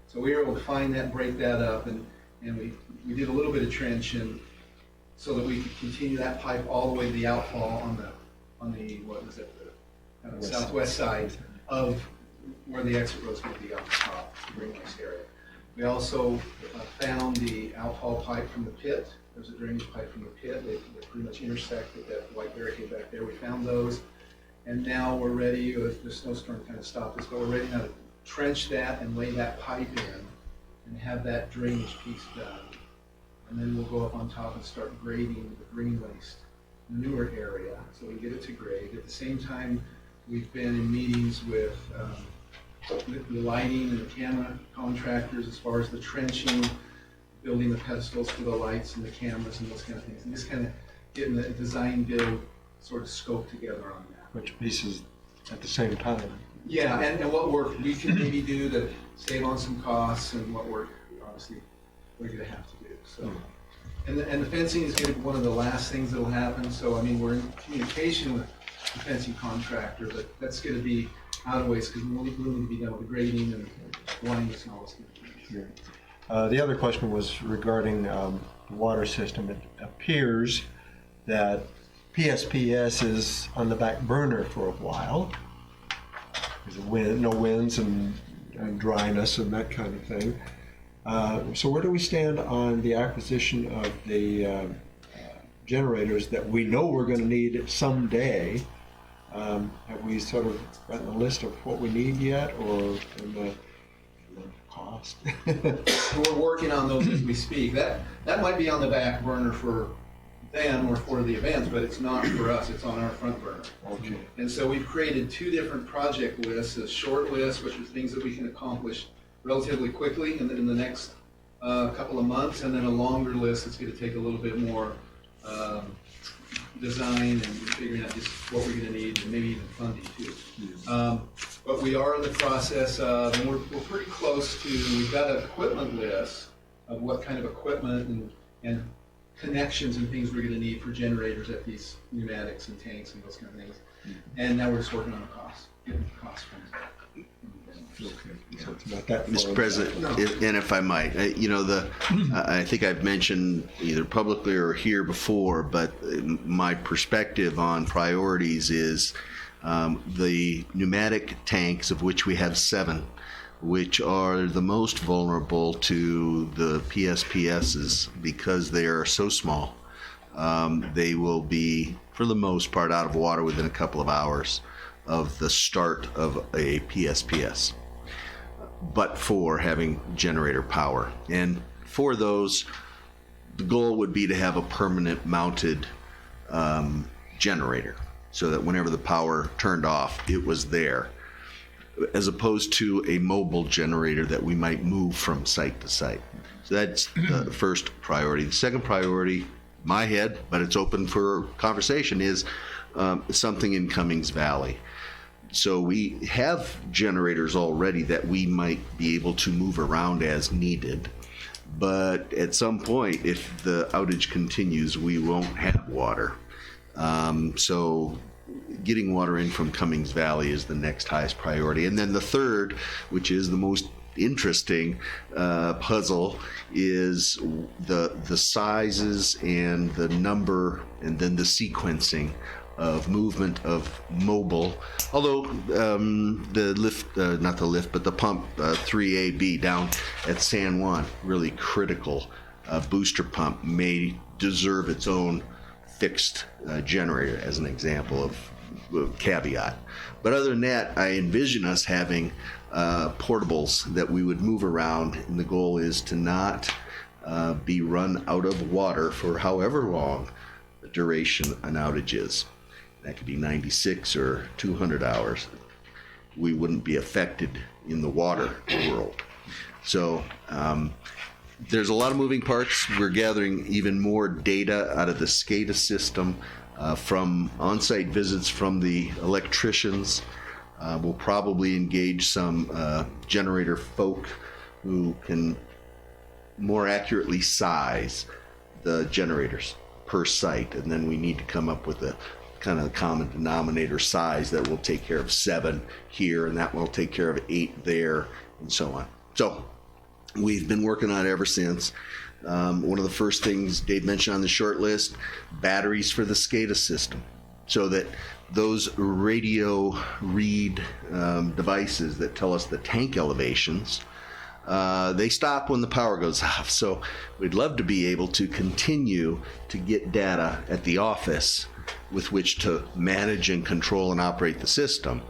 So we were able to find that and break that up, and we did a little bit of trenching so that we could continue that pipe all the way to the outfall on the what is it, the kind of southwest side of where the exit road is going to be on the top, the Green Lakes area. We also found the outfall pipe from the pit. There's a drainage pipe from the pit. They pretty much intersect with that white barricade back there. We found those, and now we're ready. The snowstorm kind of stopped us, but we're ready now to trench that and lay that pipe in and have that drainage piece done. And then we'll go up on top and start grading the green waste manure area so we get it to grade. At the same time, we've been in meetings with the lighting and the camera contractors as far as the trenching, building the pedestals for the lights and the cameras and those kind of things. And just kind of getting the design build sort of scope together on that. Which pieces at the same time? Yeah, and what work we can maybe do to save on some costs, and what work obviously we're going to have to do. So, and the fencing is going to be one of the last things that will happen. So I mean, we're in communication with the fencing contractor, but that's going to be out of ways because we need to be done with the grading and blindness and all those things. The other question was regarding the water system. It appears that PSPS is on the back burner for a while. There's no winds and dryness and that kind of thing. So where do we stand on the acquisition of the generators that we know we're going to need someday? Have we sort of gotten a list of what we need yet, or in the cost? We're working on those as we speak. That might be on the back burner for them or for the events, but it's not for us. It's on our front burner. Okay. And so we've created 2 different project lists: a short list, which are things that we can accomplish relatively quickly in the next couple of months, and then a longer list that's going to take a little bit more design and figuring out just what we're going to need, and maybe even funding too. But we are in the process of, and we're pretty close to, we've got an equipment list of what kind of equipment and connections and things we're gonna need for generators at these pneumatics and tanks and those kind of things. And now we're just working on the cost, getting the cost from that. So it's not that far. Mr. President, and if I might, I think I've mentioned either publicly or here before, but my perspective on priorities is the pneumatic tanks, of which we have 7, which are the most vulnerable to the PSPSs because they are so small. They will be, for the most part, out of water within a couple of hours of the start of a PSPS, but for having generator power. And for those, the goal would be to have a permanent mounted generator so that whenever the power turned off, it was there, as opposed to a mobile generator that we might move from site to site. So that's the first priority. The second priority, my head, but it's open for conversation, is something in Cummings Valley. So we have generators already that we might be able to move around as needed. But at some point, if the outage continues, we won't have water. So getting water in from Cummings Valley is the next highest priority. And then the third, which is the most interesting puzzle, is the sizes and the number and then the sequencing of movement of mobile, although the lift, not the lift, but the pump 3AB down at San Juan, really critical booster pump, may deserve its own fixed generator as an example of caveat. But other than that, I envision us having portables that we would move around, and the goal is to not be run out of water for however long the duration an outage is. That could be 96 or 200 hours. We wouldn't be affected in the water world. So there's a lot of moving parts. We're gathering even more data out of the SCADA system from on-site visits from the electricians. We'll probably engage some generator folk who can more accurately size the generators per site, and then we need to come up with a kind of common denominator size that will take care of 7 here and that will take care of 8 there, and so on. So we've been working on it ever since. One of the first things Dave mentioned on the short list, batteries for the SCADA system, so that those radio read devices that tell us the tank elevations, they stop when the power goes off. So we'd love to be able to continue to get data at the office with which to manage and control and operate the system.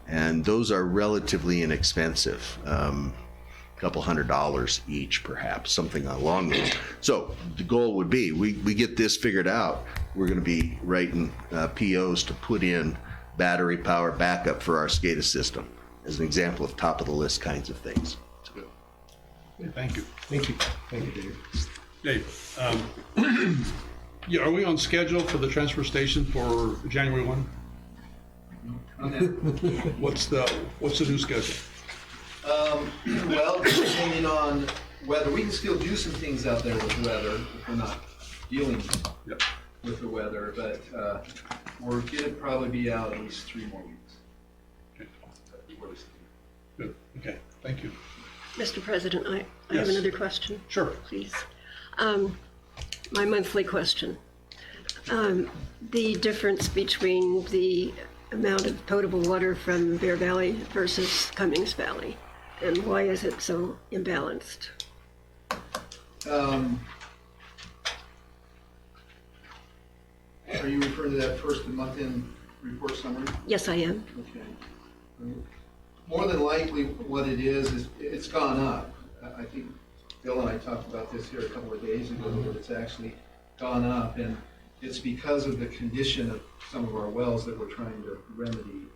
And those are relatively inexpensive. Couple $100 each, perhaps, something along those. So the goal would be, we get this figured out, we're going to be writing POs to put in battery power backup for our SCADA system as an example of top of the list kinds of things. Okay, thank you. Thank you. Thank you, Dave. Dave, yeah, are we on schedule for the transfer station for January 1? What's the new schedule? Well, depending on weather, we can still do some things out there with weather if we're not dealing with the weather, but we're going to probably be out at least 3 more weeks. Okay. Good. Okay. Thank you. Mr. President, I have Yes. another question. Sure. Please. My monthly question. The difference between the amount of potable water from Bear Valley versus Cummings Valley, and why is it so imbalanced? Are you referring to that first month-end report summary? Yes, I am. Okay. More than likely, what it is it's gone up. I think Bill and I talked about this here a couple of days ago, that it's actually gone up, and it's because of the condition of some of our wells that we're trying to remedy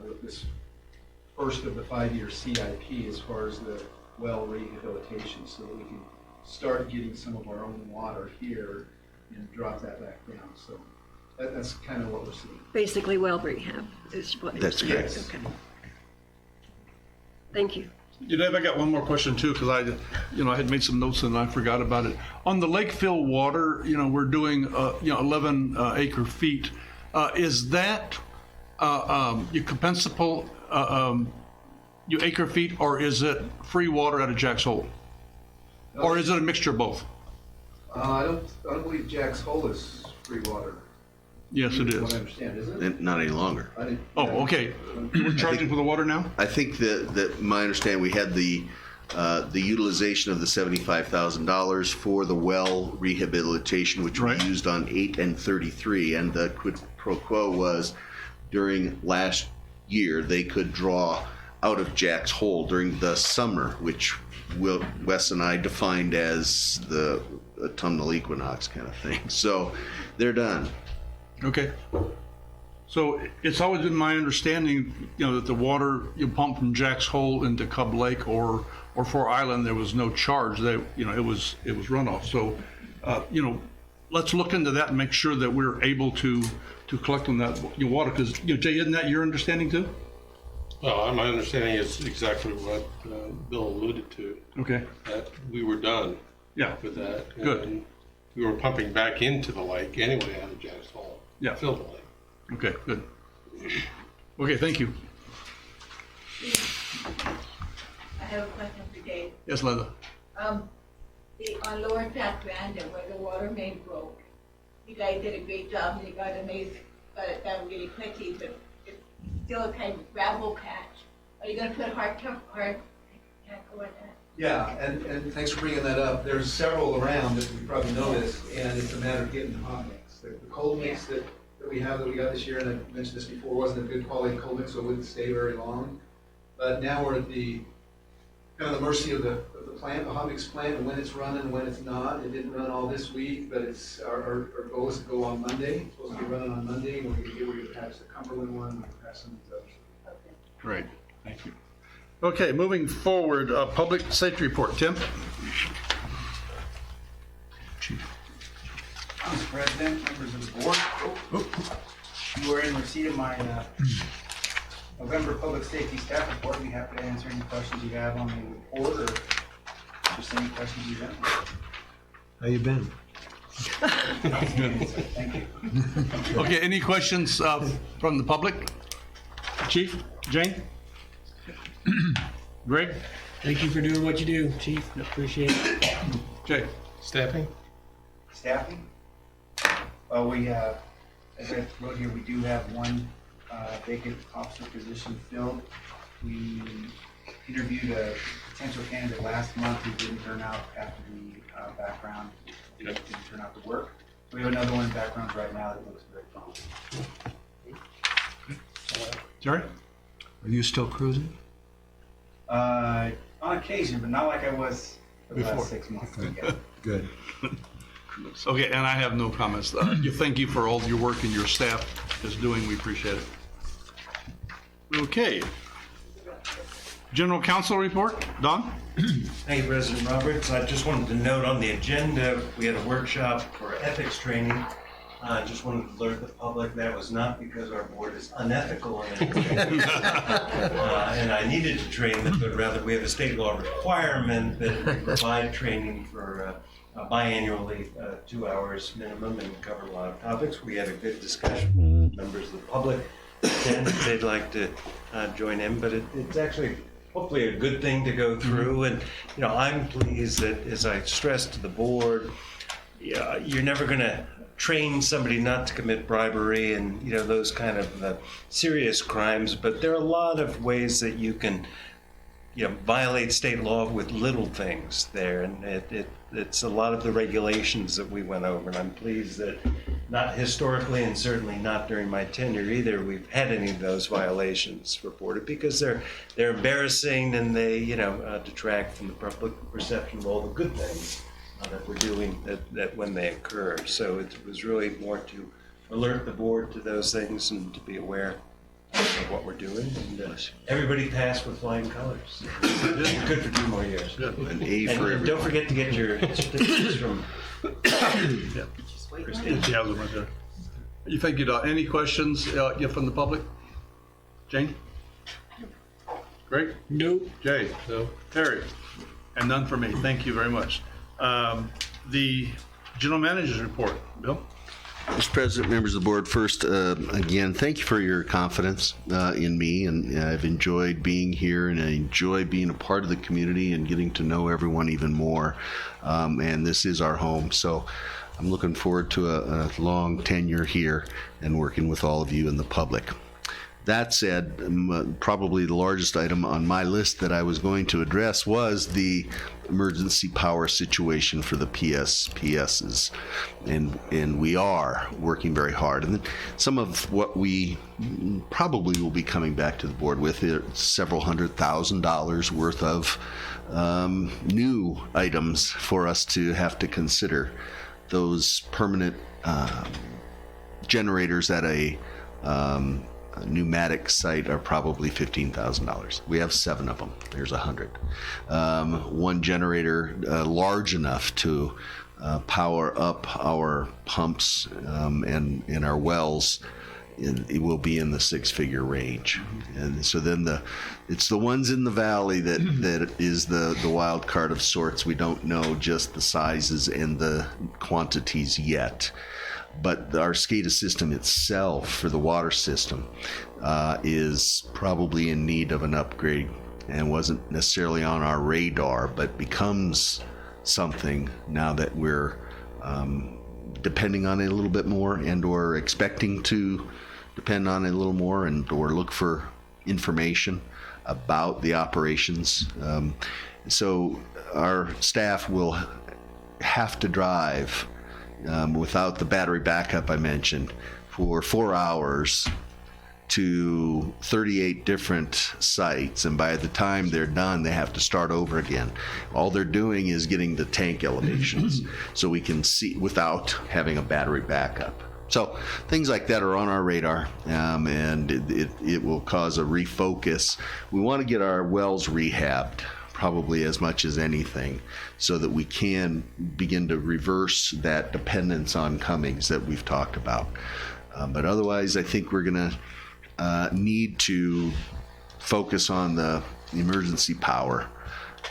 with this first of the 5-year CIP as far as the well rehabilitation, so that we can start getting some of our own water here and drop that back down. So that's kind of what we're seeing. Basically, well rehab is what you're That's saying. correct. Okay. Thank you. You know, I got one more question too, because I had made some notes and I forgot about it. On the Lakeville water, we're doing, 11 acre feet. Is that your compensable, your acre feet, or is it free water out of Jack's Hole? Or is it a mixture of both? I don't believe Jack's Hole is free water. Yes, it From what I is. understand, isn't it? Not any longer. Oh, okay. We're charging for the water now? I think that my understanding, we had the utilization of the $75,000 for the well rehabilitation, which we used on 8 and 33, and the quid pro quo was during last year they could draw out of Jack's Hole during the summer, which Wes and I defined as the autumnal equinox kind of thing. So they're done. Okay. So it's always been my understanding, that the water you pump from Jack's Hole into Cub Lake or Fort Island, there was no charge. It was runoff. So, let's look into that and make sure that we're able to collect on that water. Because Jay, isn't that your understanding too? Well, my understanding is exactly what Bill alluded to. Okay. That we were done. Yeah. With that. Good. And we were pumping back into the lake anyway out of Jack's Hole. Yeah. Fill the lake. Okay. Good. Okay. Thank you. I have a question for Dave. Yes, Linda. On Lower South Veranda, where the water main broke, you guys did a great job, and you got it down really quickly, but it's still a kind of gravel patch. Are you gonna put hard tackle on that? Yeah, and thanks for bringing that up. There's several around that you probably noticed, and it's a matter of getting hot mix. The cold mix that we got this year, and I mentioned this before, wasn't a good quality cold mix, so it wouldn't stay very long. But now we're at the kind of the mercy of the plant, the hot mix plant, and when it's running, when it's not. It didn't run all this week, but it's our goal is to go on Monday. It's supposed to be running on Monday, and we're going to patch the Cumberland one, and patch some of these others. Great. Thank you. Okay, moving forward, public safety report. Tim? Mr. President, members of the board, you are in receipt of my November public safety staff report. I'd be happy to answer any questions you have on the report or just any questions you have. How you been? Thank you. Okay, any questions from the public? Chief? Jane? Greg? Thank you for doing what you do, Chief. Appreciate it. Jay? Staffing? Staffing? Well, we as I wrote here, we do have one vacant officer position filled. We interviewed a potential candidate last month who didn't turn out after the background. Didn't turn out to work. We have another one in background right now that looks very promising. Jerry? Are you still cruising? On occasion, but not like I was for the Before. last 6 months. Okay. Good. Okay, and I have no comments. Thank you for all your work and your staff is doing. We appreciate it. Okay. General Counsel report. Don? Thank you, President Roberts. I just wanted to note on the agenda, we had a workshop for ethics training. I just wanted to alert the public that was not because our board is unethical in any way. And I needed to train them, but rather we have a state law requirement that we provide training for biannually, 2 hours minimum, and cover a lot of topics. We had a good discussion. Members of the public attend if they'd like to join in, but it's actually hopefully a good thing to go through. And I'm pleased that, as I stressed to the board, you're never going to train somebody not to commit bribery and those kind of serious crimes, but there are a lot of ways that you can violate state law with little things there, and it's a lot of the regulations that we went over, and I'm pleased that not historically and certainly not during my tenure either we've had any of those violations reported, because they're embarrassing and they detract from the public perception of all the good things that we're doing that when they occur. So it was really more to alert the board to those things and to be aware of what we're doing. And everybody passed with flying colors. You're good for 2 more years. An A for And everybody. don't forget to get your certificates from Christine. Yeah, right there. Thank you, Don. Any questions from the public? Jane? Greg? Nope. Jay? No. Terry? And none for me. Thank you very much. The general manager's report. Bill? Mr. President, members of the board, first, again, thank you for your confidence in me, and I've enjoyed being here, and I enjoy being a part of the community and getting to know everyone even more, and this is our home, so I'm looking forward to a long tenure here and working with all of you and the public. That said, probably the largest item on my list that I was going to address was the emergency power situation for the PSPSs, and we are working very hard. And some of what we probably will be coming back to the board with are several $100,000 worth of new items for us to have to consider. Those permanent generators at a pneumatic site are probably $15,000. We have 7 of them. There's 100. One generator large enough to power up our pumps and our wells, it will be in the 6-figure range. And so then it's the ones in the valley that is the wild card of sorts. We don't know just the sizes and the quantities yet. But our SCADA system itself for the water system is probably in need of an upgrade and wasn't necessarily on our radar, but becomes something now that we're depending on it a little bit more and or expecting to depend on it a little more and or look for information about the operations. So our staff will have to drive without the battery backup I mentioned, for 4 hours to 38 different sites, and by the time they're done, they have to start over again. All they're doing is getting the tank elevations so we can see without having a battery backup. So things like that are on our radar, and it will cause a refocus. We want to get our wells rehabbed, probably as much as anything, so that we can begin to reverse that dependence on Cummings that we've talked about. But otherwise, I think we're going to need to focus on the emergency power.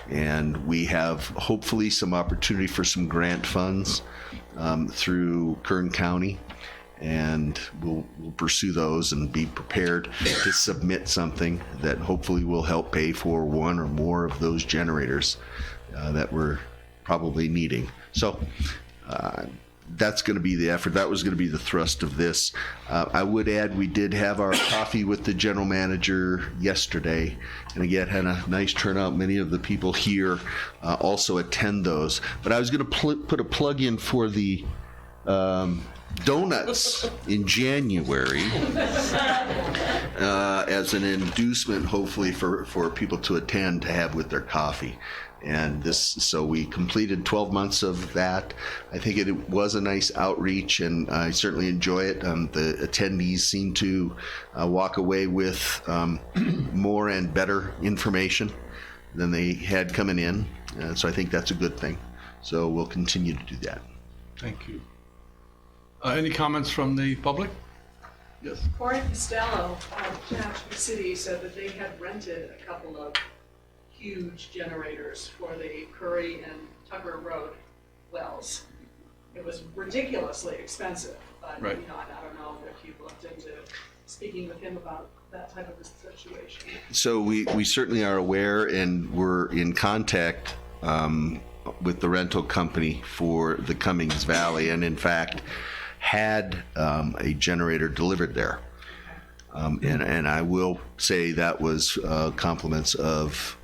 And we have hopefully some opportunity for some grant funds through Kern County. And we'll pursue those and be prepared to submit something that hopefully will help pay for one or more of those generators that we're probably needing. So that's going to be the effort. That was going to be the thrust of this. I would add we did have our coffee with the general manager yesterday, and again had a nice turnout. Many of the people here also attend those. But I was going to put a plug in for the donuts in January as an inducement, hopefully for people to attend to have with their coffee. And so we completed 12 months of that. I think it was a nice outreach, and I certainly enjoy it. The attendees seem to walk away with more and better information than they had coming in. So I think that's a good thing. So we'll continue to do that. Thank you. Any comments from the public? Yes. Corey Costello of Tehachapi City said that they had rented a couple of huge generators for the Curry and Tucker Road wells. It was ridiculously expensive, but Right. you know, I don't know if you've looked into speaking with him about that type of a situation. So we certainly are aware, and we're in contact with the rental company for the Cummings Valley, and in fact had a generator delivered there. And I will say that was compliments of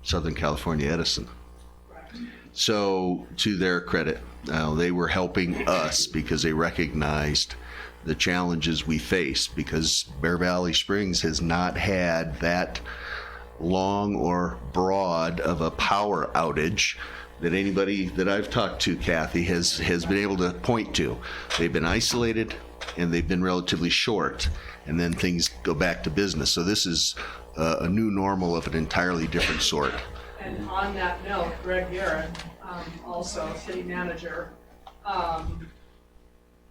Southern California Edison. So to their credit, they were helping us because they recognized the challenges we face, because Bear Valley Springs has not had that long or broad of a power outage that anybody that I've talked to, Kathy, has been able to point to. They've been isolated and they've been relatively short, and then things go back to business. So this is a new normal of an entirely different sort. And on that note, Greg Garrett, also city manager,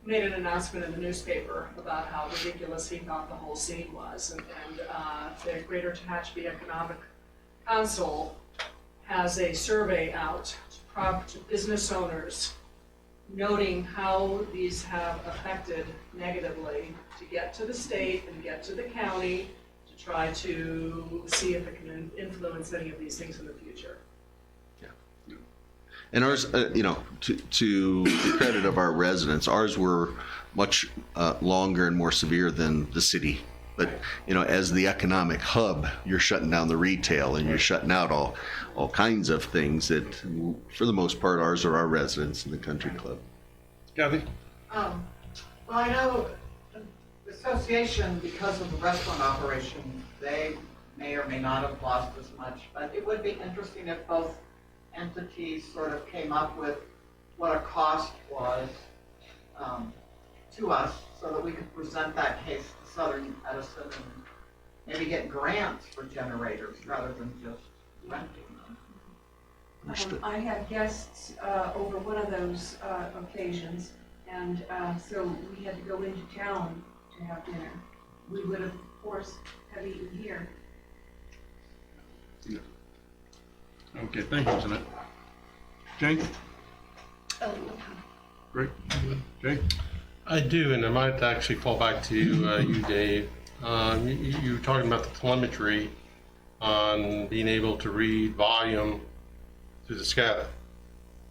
made an announcement in the newspaper about how ridiculous he thought the whole scene was. And the Greater Tehachapi Economic Council has a survey out to business owners noting how these have affected negatively to get to the state and get to the county to try to see if it can influence any of these things in the future. And ours, to the credit of our residents, ours were much longer and more severe than the city. But, as the economic hub, you're shutting down the retail and you're shutting out all kinds of things that, for the most part, ours are our residents in the country club. Kathy? Well, I know the association, because of the restaurant operation, they may or may not have lost as much, but it would be interesting if both entities sort of came up with what a cost was to us, so that we could present that case to Southern Edison and maybe get grants for generators rather than just renting them. I had guests over one of those occasions, and so we had to go into town to have dinner. We would have, of course, have eaten here. Okay, thank you, Jeanette. Jane? Great. Jay? I do, and it might actually fall back to you, Dave. You were talking about the telemetry on being able to read volume through the SCADA,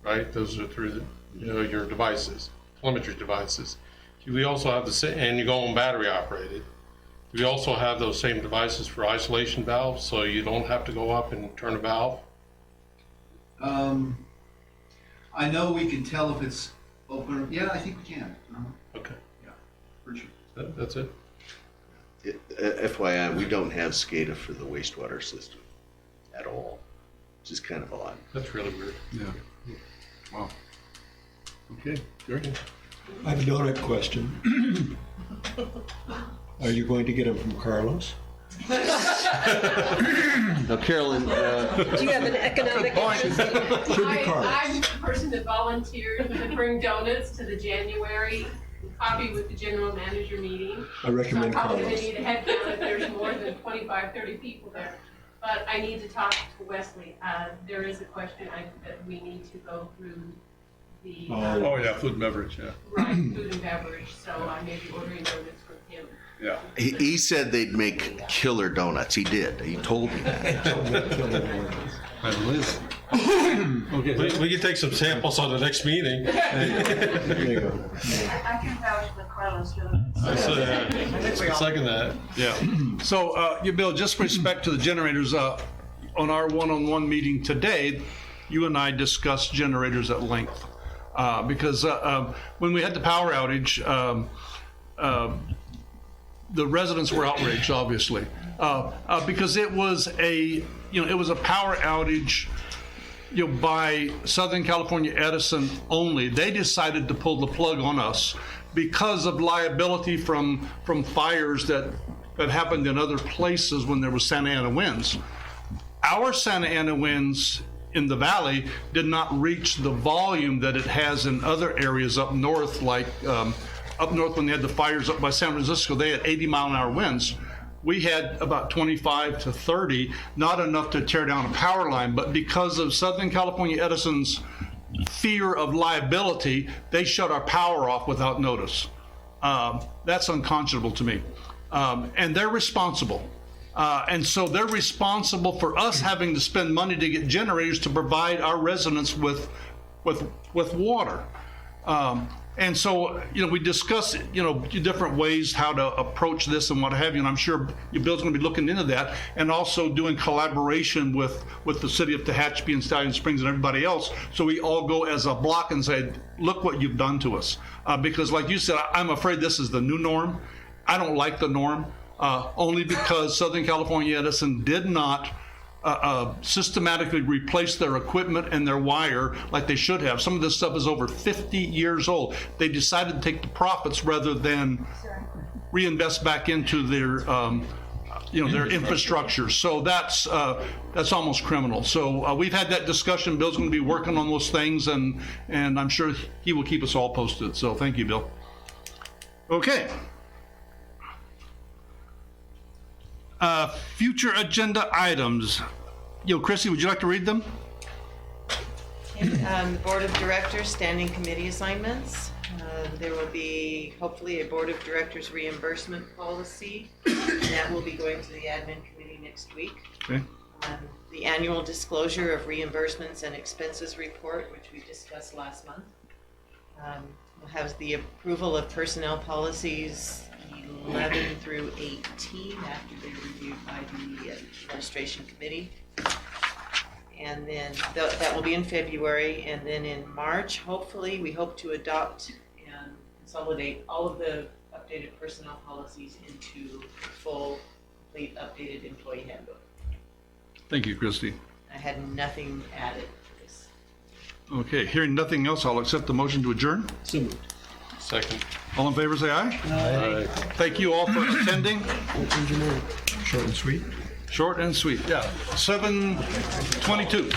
right? Those are through your devices, telemetry devices. Do we also have and you go on battery operated. Do we also have those same devices for isolation valves, so you don't have to go up and turn a valve? I know we can tell if it's open. Yeah, I think we can. Okay. Yeah, for sure. That's it. FYI, we don't have SCADA for the wastewater system at all, which is kind of odd. That's really weird. Yeah. Wow. Okay, Gary? I have a donut question. Are you going to get them from Carlos? Now, Carolyn, Do you have an economic interest? I'm the person that volunteered to bring donuts to the January coffee with the general manager meeting. I recommend So I'm probably Carlos. gonna need a head count if there's more than 25, 30 people there. But I need to talk to Wesley. There is a question that we need to go through the. Oh, yeah, food and beverage, yeah. Right, food and beverage, so I may be ordering donuts from him. Yeah. he said they'd make killer donuts. He did. He told me that. And Liz? Okay. We can take some samples on the next meeting. There you go. I can vouch for Carlos donuts. I second that. Yeah. So, Bill, just with respect to the generators, on our one-on-one meeting today, you and I discussed generators at length. Because when we had the power outage, the residents were outraged, obviously, because it was a power outage, by Southern California Edison only. They decided to pull the plug on us because of liability from fires that happened in other places when there was Santa Ana winds. Our Santa Ana winds in the valley did not reach the volume that it has in other areas up north, like up north when they had the fires up by San Francisco. They had 80-mile-an-hour winds. We had about 25 to 30, not enough to tear down a power line, but because of Southern California Edison's fear of liability, they shut our power off without notice. That's unconscionable to me. And they're responsible. And so they're responsible for us having to spend money to get generators to provide our residents with water. And so, we discussed, different ways how to approach this and what have you, and I'm sure Bill's going to be looking into that, and also doing collaboration with the city of Tehachapi and Stallion Springs and everybody else, so we all go as a block and say, look what you've done to us. Because like you said, I'm afraid this is the new norm. I don't like the norm, only because Southern California Edison did not systematically replace their equipment and their wire like they should have. Some of this stuff is over 50 years old. They decided to take the profits rather than reinvest back into their their infrastructure. So that's almost criminal. So we've had that discussion. Bill's going to be working on those things, and I'm sure he will keep us all posted. So thank you, Bill. Okay. Future agenda items. Chrissy, would you like to read them? Board of Directors, standing committee assignments. There will be hopefully a Board of Directors reimbursement policy. That will be going to the admin committee next week. Okay. The annual disclosure of reimbursements and expenses report, which we discussed last month. We'll have the approval of personnel policies 11 through 18 after they're reviewed by the administration committee. And then that will be in February, and then in March, hopefully, we hope to adopt and consolidate all of the updated personnel policies into a full, complete, updated employee handbook. Thank you, Christy. I had nothing added to this. Okay, hearing nothing else, I'll accept the motion to adjourn. So moved. Second. All in favor, say aye. Aye. Thank you all for attending. Short and sweet. Short and sweet, yeah. 7:22.